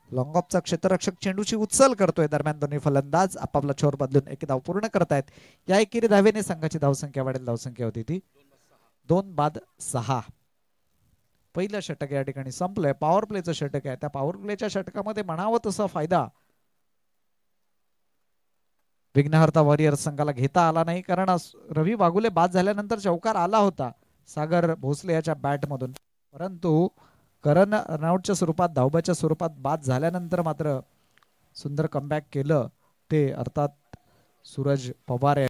C: लॉंग ऑफचा क्षेत्ररक्षक चेंडूची उचल करतोय. दरम्यान दोन्ही फलंदाज आपापला छोर बदलून एक धाव पूर्ण करतायत. या एकेरी धावेने संघाची धावसंख्या वाढेल. धावसंख्या होती ती 2-6. पहिलं षटक या ठिकाणी संपलंय. पॉवर प्लेचं षटक आहे. त्या पॉवर प्लेच्या षटकामध्ये म्हणावं तसा फायदा विघ्नहर्ता वॉरियर्स संघाला घेता आला नाही, कारण रवी वाघुले बाद झाल्यानंतर चौकार आला होता सागर भोसले याच्या बॅट मधून. परंतु करण रनआउटच्या स्वरूपात, धावबाच्या स्वरूपात बाद झाल्यानंतर मात्र सुंदर कमबॅक केलं ते अर्थात सूरज पवार आहे.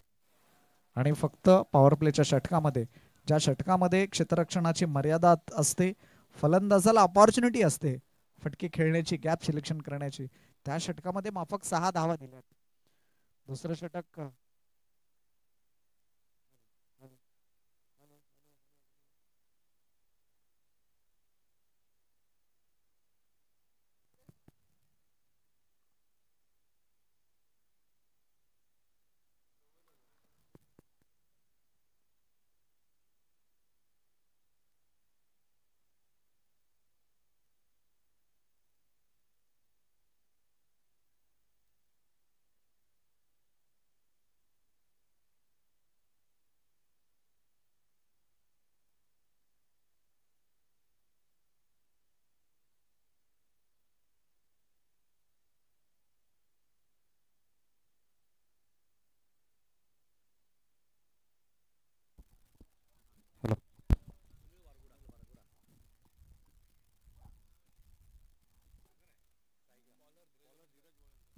C: आणि फक्त पॉवर प्लेच्या षटकामध्ये, ज्या षटकामध्ये क्षेत्ररक्षणाची मर्यादा असते, फलंदाजाला अपॉर्च्युनिटी असते फटके खेळण्याची, गॅप सिलेक्शन करण्याची, त्या षटकामध्ये माफक 6 धावा दिल्या. दुसरं षटक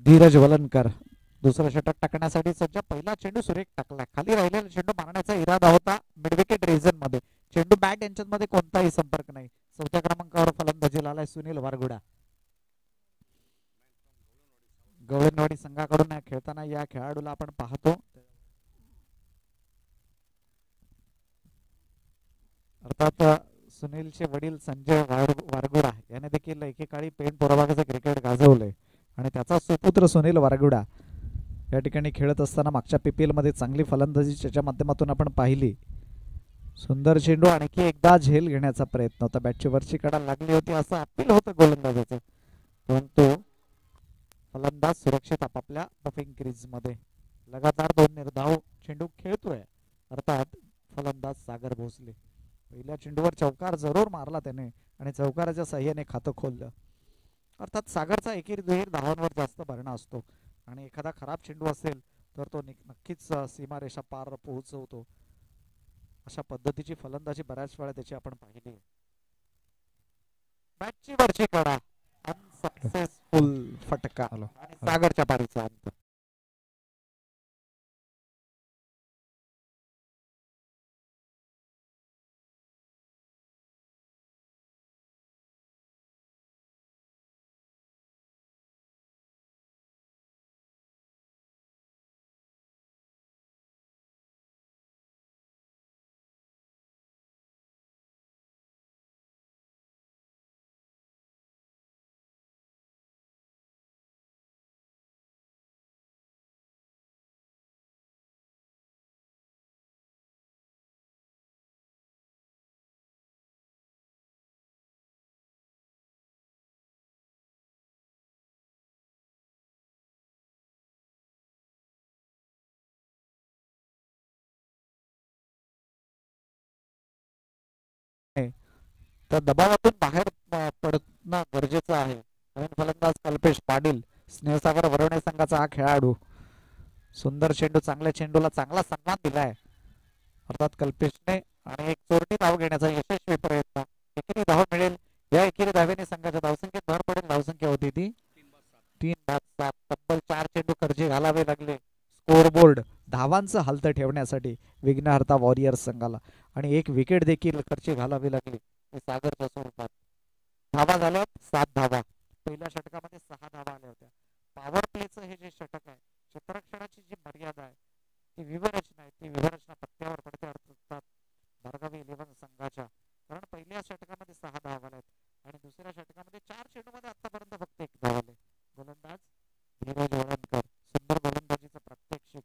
C: धीरज वलनकर दुसरं षटक टाकण्यासाठी सज्ज. पहिला चेंडू सुरेख टाकला. खाली राहिलेला चेंडू मारण्याचा इरादा होता मिडविकेट रिजन मध्ये. चेंडू बॅट यांच्यामध्ये कोणताही संपर्क नाही. चौथ्या क्रमांकावर फलंदाजीला आलाय सुनील वारगुडा. गवळणवाडी संघाकडून खेळताना या खेळाडूला आपण पाहतो. अर्थात सुनीलचे वडील संजय वारगुडा याने देखील एकेकाळी पेण पोराबागाचं क्रिकेट गाजवलंय आणि त्याचा सुपुत्र सुनील वारगुडा या ठिकाणी खेळत असताना मागच्या PPL मध्ये चांगली फलंदाजी त्याच्या माध्यमातून आपण पाहिली. सुंदर चेंडू, आणखी एकदा झेल घेण्याचा प्रयत्न होता. बॅटची वरची कडा लागली होती असं अपील होतं गोलंदाजाचं, परंतु फलंदाज सुरक्षित आपापल्या बफिंग क्रीज मध्ये. लगातार 2 निर्धाव चेंडू खेळतोय अर्थात फलंदाज सागर भोसले. पहिल्या चेंडूवर चौकार जरूर मारला त्याने आणि चौकाराच्या साह्याने खातं खोललं. अर्थात सागरचा एकेरी दुहेरी धावांवर जास्त भरणा असतो आणि एखादा खराब चेंडू असेल तर तो नक्कीच सीमारेषा पार पोहोचवतो. अशा पद्धतीची फलंदाजी बऱ्याच वेळा त्याची आपण पाहिली. बॅटची वरची कडा, अनसक्सेसफुल फटका आणि सागरच्या पारीचा अंत. त्या दबावातून बाहेर पडणं गरजेचं आहे. नवीन फलंदाज कल्पेश पाटील, स्नेहसागर वरवणे संघाचा हा खेळाडू. सुंदर चेंडू, चांगल्या चेंडूला चांगला सन्मान दिलाय अर्थात कल्पेशने, आणि एक चोरटी धाव घेण्याचा यशस्वी प्रयत्न. एकेरी धाव मिळेल, या एकेरी धावेने संघाच्या धावसंख्येत भर पडेल. धावसंख्या होती ती 3-7. तब्बल 4 चेंडू खर्ची घालावे लागले स्कोरबोर्ड धावांचं हालत ठेवण्यासाठी विघ्नहर्ता वॉरियर्स संघाला, आणि एक विकेट देखील खर्ची घालावी लागली सागरच्या स्वरूपात. धावा झाल्या 7 धावा. पहिल्या षटकामध्ये 6 धावा आल्या होत्या. पॉवर प्लेचं हे जे षटक आहे, क्षेत्ररक्षणाची जी मर्यादा आहे, ती व्यूहरचना आहे, ती व्यूहरचना पत्त्यावर पडते अर्थात भारगवी 11 संघाच्या. कारण पहिल्या षटकामध्ये 6 धावा आल्या आणि दुसऱ्या षटकामध्ये 4 चेंडूमध्ये आतापर्यंत फक्त 1 धाव आले. गोलंदाज धीरज वळणकर, सुंदर गोलंदाजीचं प्रात्यक्षिक.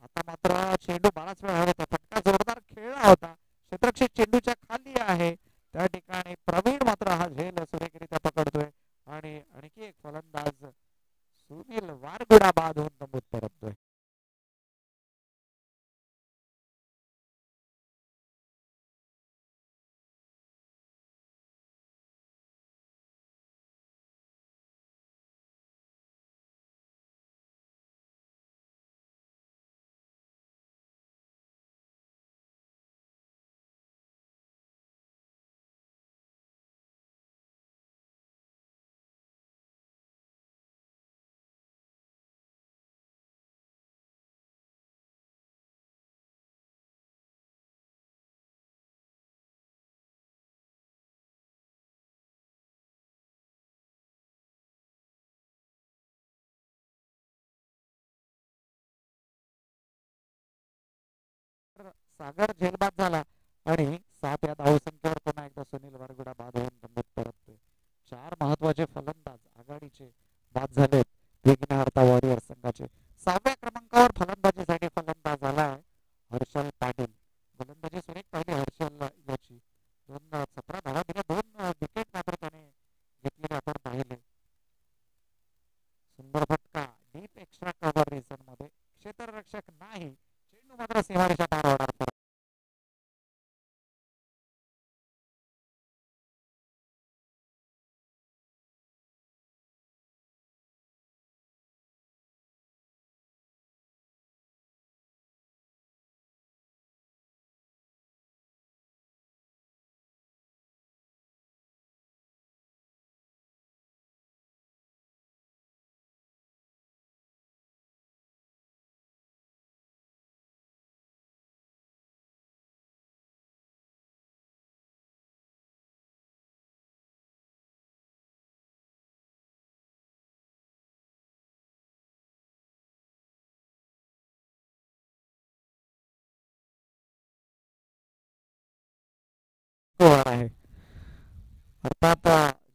C: आता मात्र चेंडू बराच वेळ हवा होता, फटका जोरदार खेळला होता, क्षेत्ररक्षक चेंडूच्या खाली आहे. त्या ठिकाणी प्रवीण मात्र हा झेल सुरेखरित्या पकडतोय आणि आणखी एक फलंदाज सुनील वारगुडा बाद होऊन तंबूत परततोय. सागर झेलबाद झाला आणि 7 या धावसंख्येवर पुन्हा एकदा सुनील वारगुडा बाद होऊन तंबूत परततोय. 4 महत्वाचे फलंदाज आघाडीचे बाद झालेत विघ्नहर्ता वॉरियर्स संघाचे. 6व्या क्रमांकावर फलंदाजीसाठी फलंदाज आलाय हर्षल पाटील. गोलंदाजी सुरेख पाहिली हर्षल याची. 17 धावा दिल्या, 2 विकेट मात्र त्याने घेतलेले आपण पाहिले. सुंदर फटका डीप एक्स्ट्रा कव्हर रिझन मध्ये, क्षेत्ररक्षक नाही, चेंडू मात्र सीमारेषा पार होणार. आहे अर्थात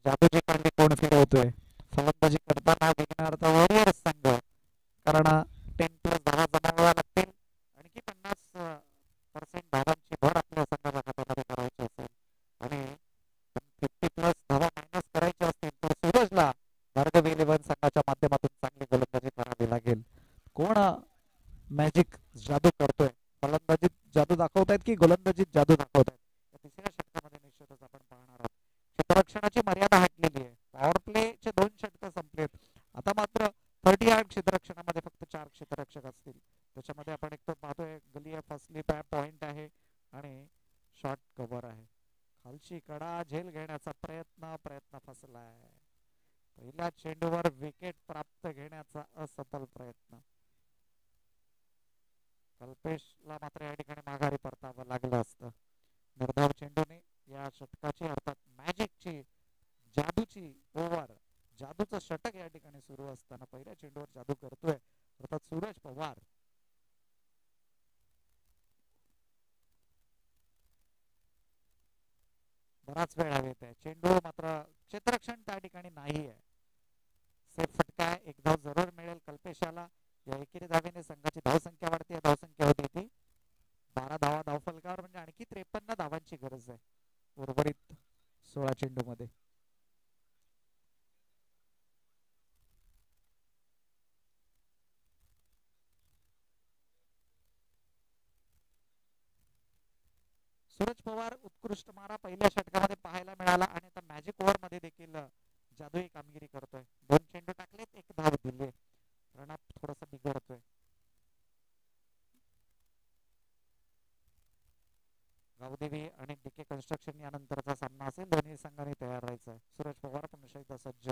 C: जादूची कांडी कोण फिरवतोय. फलंदाजी करताना विघ्नहर्ता वॉरियर्स संघ, कारण 10+ धावा जमावाव्या लागतील. आणखी 50% धावांची भर आपल्या संघाच्या खात्यामध्ये करायची असेल आणि 50+ धावा मायनस करायची असतील तर सूरजला भारगवी 11 संघाच्या माध्यमातून चांगली गोलंदाजी करावी लागेल. कोण मॅजिक जादू करतोय, फलंदाजीत जादू दाखवतायत की गोलंदाजीत जादू दाखवतायत, तिसऱ्या षटकामध्ये निश्चितच आपण पाहणार आहोत. क्षेत्ररक्षणाची मर्यादा हटलेली आहे. पॉवर प्लेचे 2 षटक संपलेत. आता मात्र 38 क्षेत्ररक्षणामध्ये फक्त 4 क्षेत्ररक्षक असतील. त्याच्यामध्ये आपण एक तर पाहतोय गली फसली पॉइंट आहे आणि शॉर्ट कव्हर आहे. खालची कडा झेल घेण्याचा प्रयत्न फसलाय. पहिल्या चेंडूवर विकेट प्राप्त घेण्याचा असफल प्रयत्न. कल्पेशला मात्र या ठिकाणी माघारी परतावं लागलं असतं. निर्धाव चेंडूने या षटकाची अर्थात मॅजिकची जादूची ओव्हर, जादूचं षटक या ठिकाणी सुरू असताना पहिल्या चेंडूवर जादू करतोय अर्थात सूरज पवार. बराच वेळ हवेत आहे. चेंडू मात्र क्षेत्ररक्षण त्या ठिकाणी नाही आहे. सेफ फटका आहे, 1 धाव जरूर मिळेल कल्पेशाला. या एकेरी धावेने संघाची धावसंख्या वाढते. धावसंख्या होती ती 12 धावा धावफलकावर, म्हणजे आणखी 53 धावांची गरज आहे उर्वरित 16 चेंडू मध्ये. सूरज पवार उत्कृष्ट मारा पहिल्या षटकामध्ये पाहायला मिळाला आणि आता मॅजिक ओव्हर मध्ये देखील जादुई कामगिरी करतोय. 2 चेंडू टाकलेत, 1 धाव दिली. रनअप थोडासा बिघडतोय. गावदेवी आणि डीके कन्स्ट्रक्शन यानंतरचा सामना असेल. दोन्ही संघांनी तयार राहायचं. सूरज पवार पुन्हा एकदा सज्ज.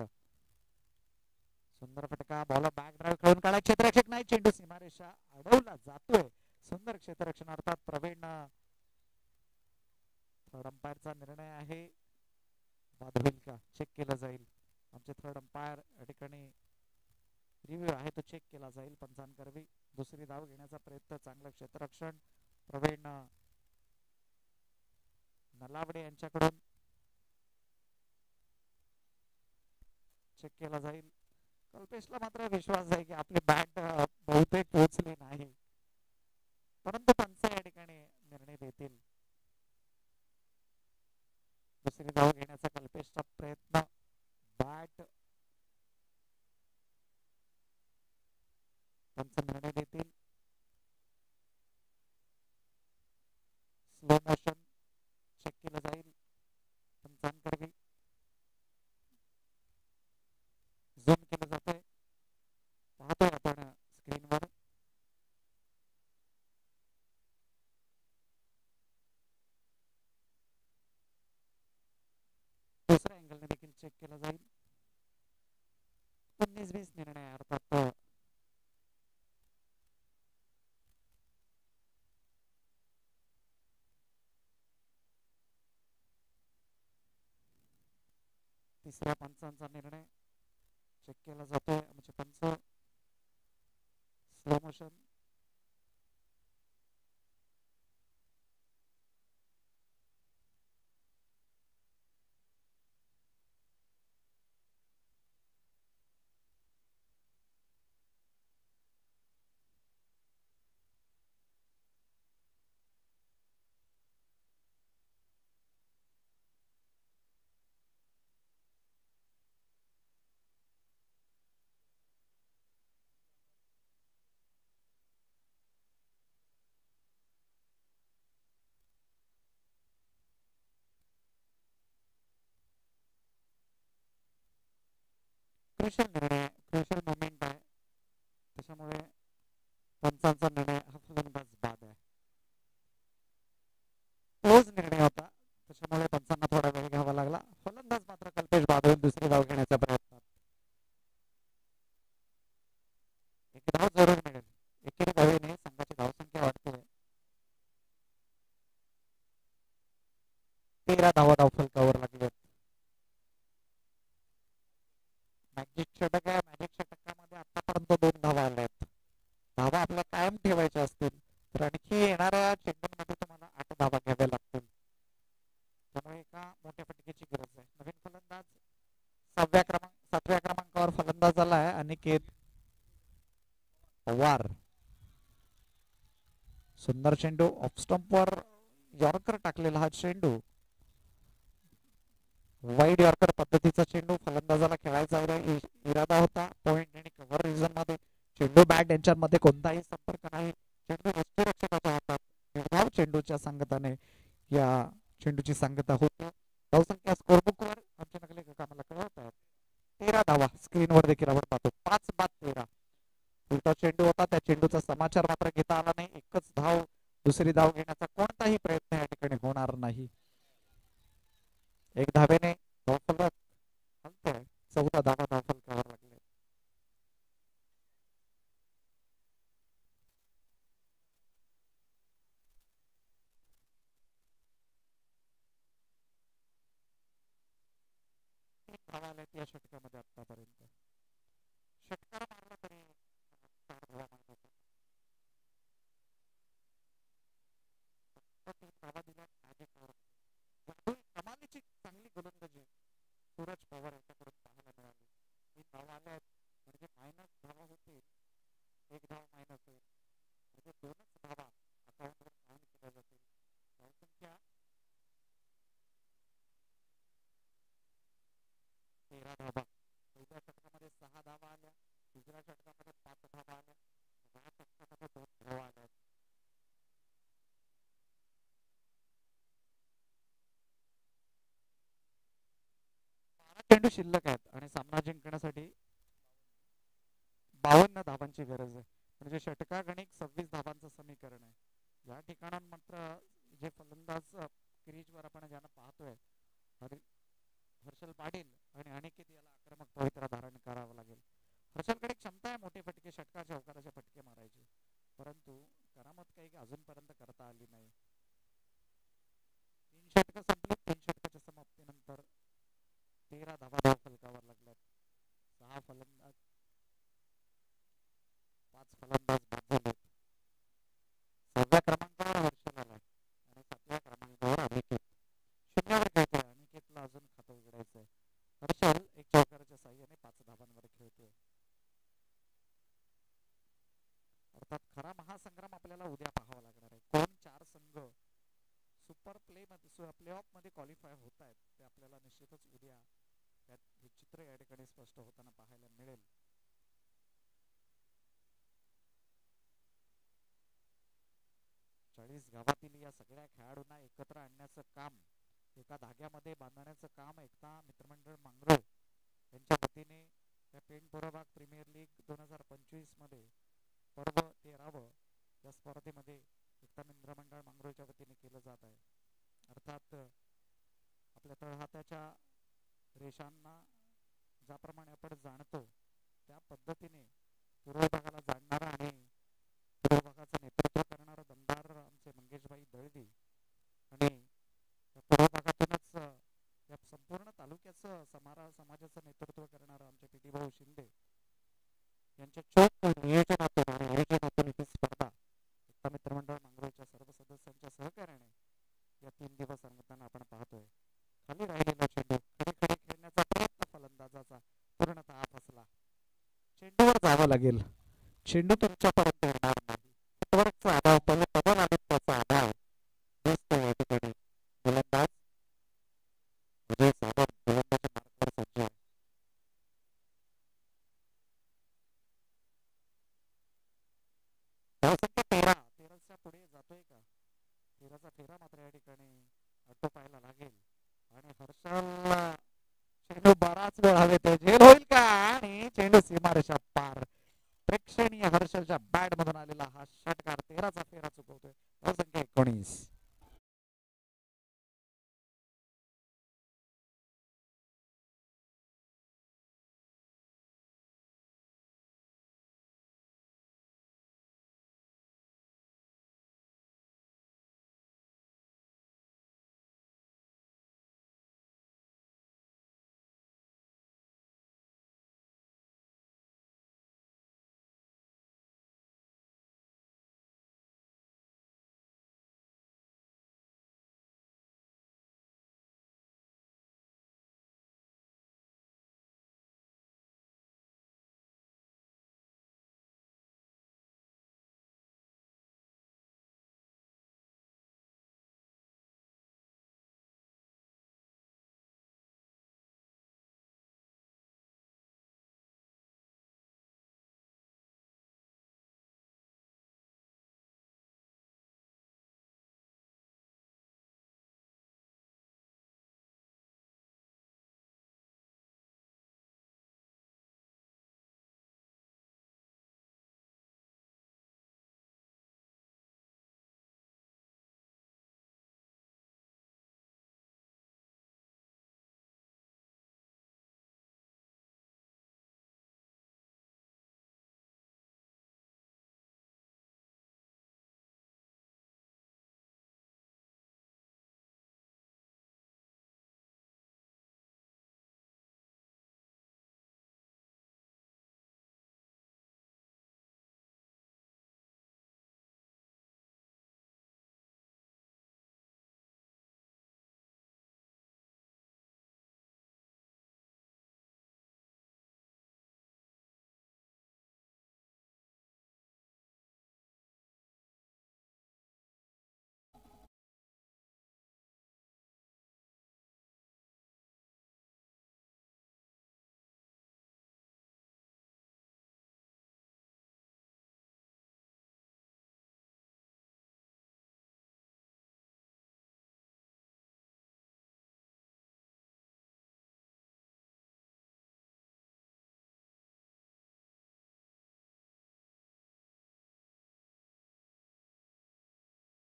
C: सुंदर फटका, बॉलर बॅक ड्राईव्ह खेळून काढा, क्षेत्ररक्षक नाही, चेंडू सीमारेषा अडवला जातोय. सुंदर क्षेत्ररक्षण अर्थात प्रवीण. थर्ड अंपायरचा निर्णय आहे. बाद होईल का चेक केलं जाईल. आमचे थर्ड अंपायर या ठिकाणी रिव्ह्यू आहे तो चेक केला जाईल पंचांकरवी. दुसरी धाव घेण्याचा प्रयत्न, चांगलं क्षेत्ररक्षण प्रवीण नलावडे यांच्याकडून चेक केला जाईल. कल्पेशला मात्र विश्वास आहे की आपली बॅट बहुतेक पोहोचली नाही, परंतु पंच या ठिकाणी निर्णय देतील. दुसरी धाव घेण्याचा कल्पेशचा प्रयत्न, बॅट पंच निर्णय देतील. स्लो मोशन चेक केलं जाईल पंचांकरवी. झूम केलं जातंय, पाहतोय आपण स्क्रीनवर. दुसऱ्या अँगलने देखील चेक केलं जाईल. 19-20 निर्णय अर्थात तिसऱ्या पंचांचा निर्णय चेक केला जातोय. आमचे पंच स्लो मोशन क्रुशियल निर्णय, क्रुशियल मोमेंट आहे, त्याच्यामुळे पंचांचा निर्णय हा फलंदाज बाद आहे. क्लोज निर्णय होता, त्याच्यामुळे पंचांना थोडा वेळ घ्यावा लागला. फलंदाज मात्र कल्पेश बाद होईल दुसरी धाव घेण्याचा प्रयत्न. एक धाव जरूर मिळेल. एकेरी धावेने संघाची धावसंख्या वाढते. 13 धावा धावफलकावर लागले. मॅजिक षटक आहे. मॅजिक षटकामध्ये आतापर्यंत 2 धावा आल्या आहेत. धावा आपल्या कायम ठेवायच्या असतील तर आणखी येणाऱ्या चेंडूंमध्ये तुम्हाला 8 धावा घ्याव्या लागतील. त्यामुळे एका मोठ्या फटकेची गरज आहे. नवीन फलंदाज 7व्या क्रमांकावर फलंदाज आला आहे अनिकेत पवार. सुंदर चेंडू ऑफ स्टंपवर यॉर्कर टाकलेला हा चेंडू, वाईड यॉर्कर पद्धतीचा चेंडू फलंदाजाला खेळायचा इरादा होता. पॉइंट आणि कव्हर रिजन मध्ये चेंडू बॅट यांच्यामध्ये कोणताही संपर्क नाही. चेंडू यष्टीरक्षकाच्या हातात. निर्धाव चेंडूच्या सांगताने या चेंडूची सांगता होती. धावसंख्या स्कोरबुकवर आमच्या नकले कामाला कळवत आहेत. 13 धावा स्क्रीनवर देखील आपण पाहतो. 5-13 उलटा चेंडू होता. त्या चेंडूचा समाचार मात्र घेता आला नाही. एकच धाव, दुसरी धाव घेण्याचा कोणताही प्रयत्न या ठिकाणी होणार नाही. 1 धावेने धावफलक हलतोय. 14 धावा धावफलकावर लागले. धावा आल्यात या षटकामध्ये आतापर्यंत. षटकार मारला तरी 4 धावा मारतात. 3 धावा दिल्या मॅजिक कमालीची चांगली गोलंदाजी सूरज पवार यांच्याकडून पाहायला मिळाली. 3 धावा आल्या म्हणजे मायनस धावा होतील. 1 धाव मायनस होईल म्हणजे 2च धावा अकाउंटवर काउंट केल्या जातील. धावसंख्या 13 धावा. पहिल्या षटकामध्ये 6 धावा आल्या. दुसऱ्या षटकामध्ये 5 धावा आल्या. या षटकामध्ये 2 धावा आल्या. चेंडू शिल्लक आहेत आणि सामना जिंकण्यासाठी 52 धावांची गरज आहे. म्हणजे षटकागणिक 26 धावांचं समीकरण आहे. या ठिकाणात मात्र जे फलंदाज क्रीजवर आपण ज्यांना पाहतोय हर्षल पाटील आणि अनिकेत याला आक्रमक पवित्रा धारण करावं लागेल. हर्षलकडे क्षमता आहे मोठे फटके षटकार चौकाराचे फटके मारायचे, परंतु करामत काही अजूनपर्यंत करता आली नाही. 3 षटकं संपली. 3 षटकाच्या समाप्तीनंतर 13 धावा धाव फलकावर लागल्यात. 6 फलंदाज 5 फलंदाज बाद झालेत. 6व्या क्रमांकावर हर्षल आलाय आणि 7व्या क्रमांकावर अनिकेत. शून्यावर खेळतोय. अनिकेतला अजून खातं उघडायचंय. हर्षल एक चौकाराच्या साह्याने 5 धावांवर खेळतोय. अर्थात खरा महासंग्राम आपल्याला उद्या पाहावा लागणार आहे. कोण 4 संघ सुपर प्ले ऑफ मध्ये क्वालिफाय होत आहेत ते आपल्याला निश्चितच उद्या हे चित्र या ठिकाणी स्पष्ट होताना पाहायला मिळेल. चाळीस गावातील या सगळ्या खेळाडूंना एकत्र आणण्याचं काम, एका धाग्यामध्ये बांधण्याचं काम एकता मित्रमंडळ मांगरोळ यांच्या वतीने या पेण पुरभाग प्रीमियर लीग 2025 मध्ये पर्व 13व या स्पर्धेमध्ये एकता मित्रमंडळ मांगरोळच्या वतीने केलं जात आहे. अर्थात आपल्या तळहाताच्या रेषांना ज्याप्रमाणे आपण जाणतो त्या पद्धतीने पूर्व भागाला जाणणारा आणि पूर्व भागाचं नेतृत्व करणारा दमदार आमचे मंगेशभाई दळवी आणि या पूर्व भागातूनच या संपूर्ण तालुक्याचं समाजाचं नेतृत्व करणारं आमचे पीटी भाऊ शिंदे यांच्या चोख नियोजनातून आणि आयोजनातून ही स्पर्धा एकता मित्रमंडळ मांगरोळच्या सर्व सदस्यांच्या सहकार्याने या 3 दिवस रंगताना आपण पाहतोय. खाली राहिलेला चेंडू खडे खेळण्याचा प्रयत्न फलंदाजाचा पूर्णतः फसला. चेंडूवर जावं लागेल. चेंडू तुमच्यापर्यंत येणार नाही. फुटवर्कचा अभाव, पवन आदित्याचा अभाव दिसतो या ठिकाणी. गोलंदाज विजय सावंत गोलंदाजी मार्गावर सज्ज आहे. धावसंख्या 13च्या पुढे जातोय का? 13चा फेरा मात्र या ठिकाणी आटोपायला लागेल आणि हर्षल चेंडू बराच वेळ हवेत झेल होईल का? आणि चेंडू सीमारेषा पार. प्रेक्षणीय हर्षलच्या बॅट मधून आलेला हा षटकार 13चा फेरा चुकवतोय. धावसंख्या 19.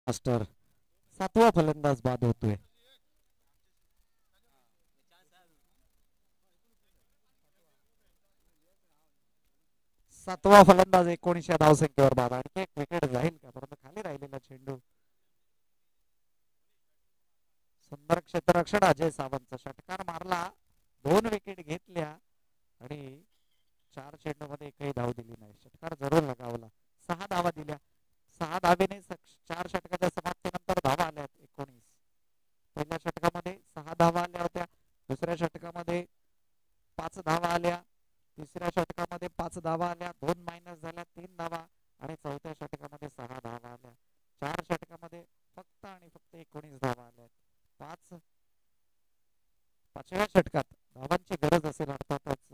C: मास्टर 7वा फलंदाज बाद होतोय. 7वा फलंदाज 19 धावसंख्येवर बाद. आणखी एक विकेट जाईल का, परंतु खाली राहिलेला चेंडू. सुंदर क्षेत्ररक्षण अजय सावंत षटकार मारला, 2 विकेट घेतल्या आणि 4 चेंडूमध्ये एकही धाव दिली नाही. षटकार जरूर लगावला. 6 धावा दिल्या. 6 धावेने 4 षटकाच्या समाप्तीनंतर धावा आल्या 19. पहिल्या षटकामध्ये 6 धावा आल्या होत्या. दुसऱ्या षटकामध्ये 5 धावा आल्या. तिसऱ्या षटकामध्ये 5 धावा आल्या, 2 मायनस झाल्या, 3 धावा आणि चौथ्या षटकामध्ये 6 धावा आल्या. 4 षटकामध्ये फक्त आणि फक्त 19 धावा आल्या. 5व्या षटकात धावांची गरज असेल अर्थातच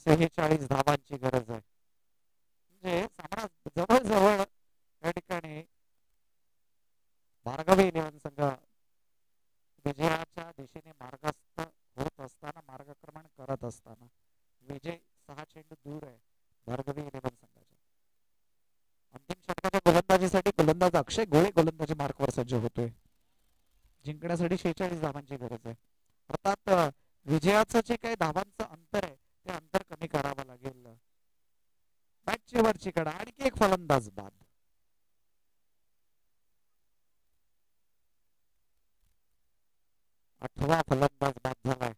C: 46 धावांची गरज आहे. म्हणजे सामना जवळजवळ या ठिकाणी भार्गवी इलेव्हन संघ विजयाच्या दिशेने मार्गस्थ होत असताना, मार्गक्रमण करत असताना विजय 6 चेंडू दूर आहे भार्गवी इलेव्हन संघाच्या. अंतिम षटकाच्या गोलंदाजीसाठी गोलंदाज अक्षय गोळे गोलंदाजी मार्कवर सज्ज होतोय. जिंकण्यासाठी 46 धावांची गरज आहे. अर्थात विजयाचं जे काही धावांचं अंतर आहे ते अंतर कमी करावं लागेल. बॅटची वरची कडा, आणखी एक फलंदाज बाद. 8वा फलंदाज बाद झालाय.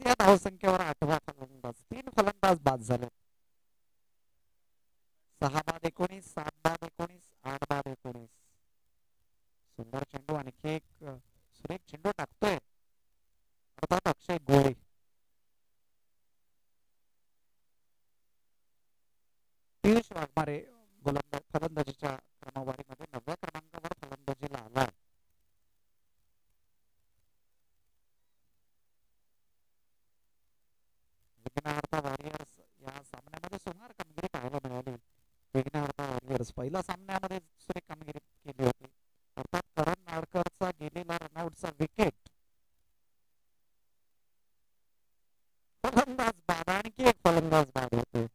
C: या धावसंख्येवर 8वा फलंदाज. 3 फलंदाज बाद झाले. 6 बाद 19, 7 बाद 19, 8 बाद 19. सुंदर चेंडू, आणखी एक सुरेख चेंडू टाकतोय अर्थात अक्षय गोळे. पियुष वाघमारे गोलंदाज फलंदाजीच्या क्रमवारीमध्ये 9व्या क्रमांकावर फलंदाजीला आलाय. विघ्नहर्ता वॉरियर्स या सामन्यामध्ये सुमार कामगिरी पाहायला मिळाली. विघ्नहर्ता वॉरियर्स पहिल्या सामन्यामध्ये सुरेख कामगिरी केली होती. अर्थात करण नाडकरचा गेलेला रनआउटचा विकेट. फलंदाज बाद, आणखी एक फलंदाज बाद होते.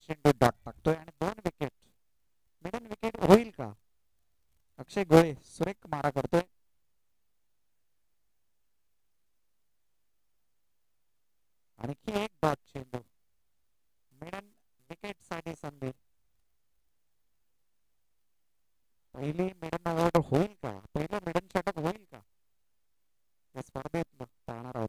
C: चेंडू डॉट टाकतोय आणि 2 विकेट. मिडन विकेट होईल का? अक्षय गोळे सुरेख मारा करतोय. आणखी एक डॉट चेंडू. मिडन विकेट साठी संधी. पहिली मिडन ओव्हर होईल का? पहिलं मिडन षटक होईल का या स्पर्धेत पाहणार आहोत.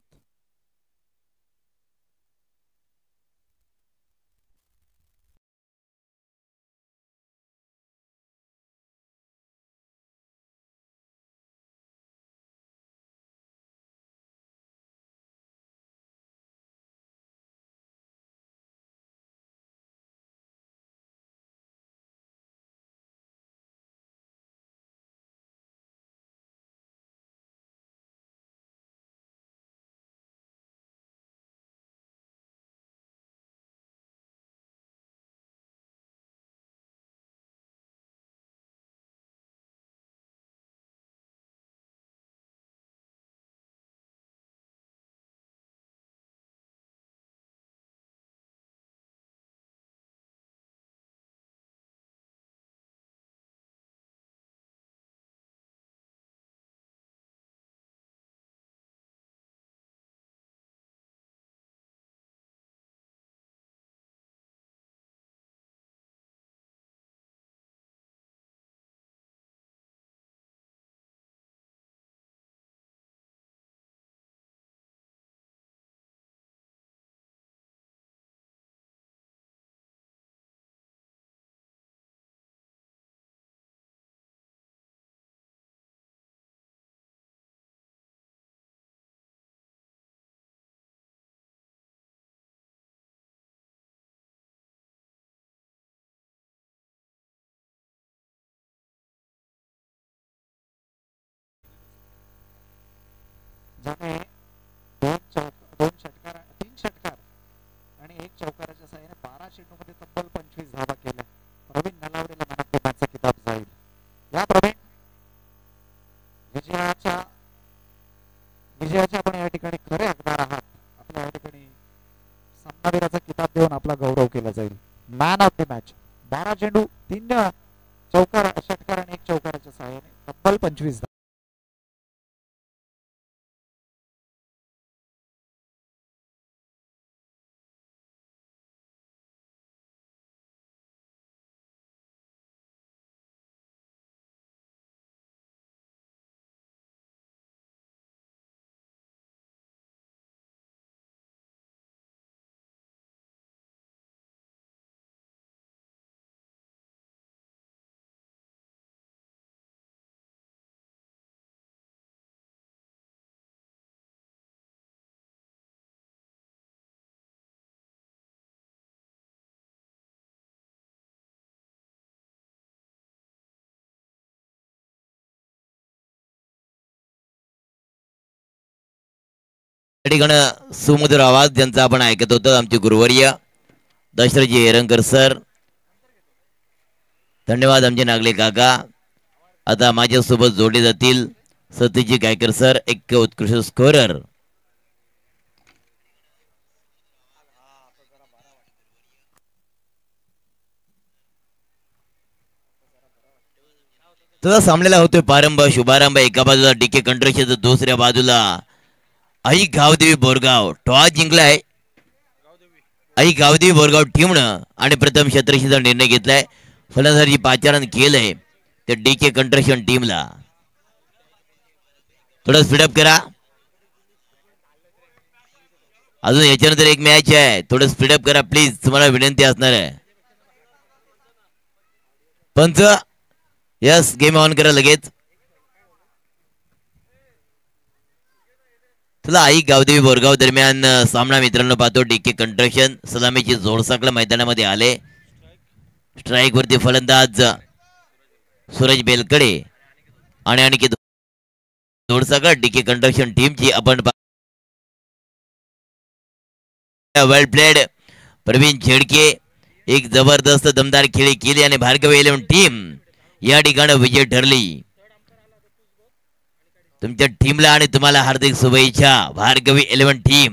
C: देऊन आपला गौरव केला जाईल. मॅन ऑफ द मॅच 12 चेंडू 3 चौकार षटकार आणि 1 चौकाराच्या सहाय्याने तब्बल 25 धावा.
A: या ठिकाणी सुमधुर आवाज ज्यांचा आपण ऐकत होतो आमचे गुरुवर्य दशरथजी एरंकर सर. धन्यवाद आमचे नागले काका. आता माझ्यासोबत जोडले जातील सतीजी गायकर सर, एक उत्कृष्ट स्कोरर. तसा सामन्याला होतोय प्रारंभ शुभारंभ. एका बाजूला डीके कंट्रोल तर दुसऱ्या बाजूला आई गावदेवी बोरगाव टॉस जिंकलाय. आई गावदेवी बोरगाव टीमनं आणि प्रथम क्षेत्ररक्षणाचा निर्णय घेतलाय. फलंदाजी पाचारण केलंय त्या डीके कंट्रक्शन टीमला. थोडं स्पीडअप करा. अजून याच्यानंतर एक मॅच आहे. थोडं स्पीडअप करा प्लीज, तुम्हाला विनंती असणार आहे. पंच यस, गेम ऑन करा लगेच. चला आई गावदेवी बोरगाव दरम्यान सामना मित्रांनो पाहतो. डीके कंट्रक्शन सलामीची जोडसाकला मैदानामध्ये आले. स्ट्राईक वरती फलंदाज सूरज बेलकडे आणि आणखी जोडसाकळ डीके कंट्रक्शन टीमची आपण वेल प्लेड प्रवीण झेडके. एक जबरदस्त दमदार खेळी केली आणि भार्गवी 11 टीम या ठिकाणी विजय ठरली. तुमच्या टीमला आणि तुम्हाला हार्दिक शुभेच्छा भार्गवी 11 टीम.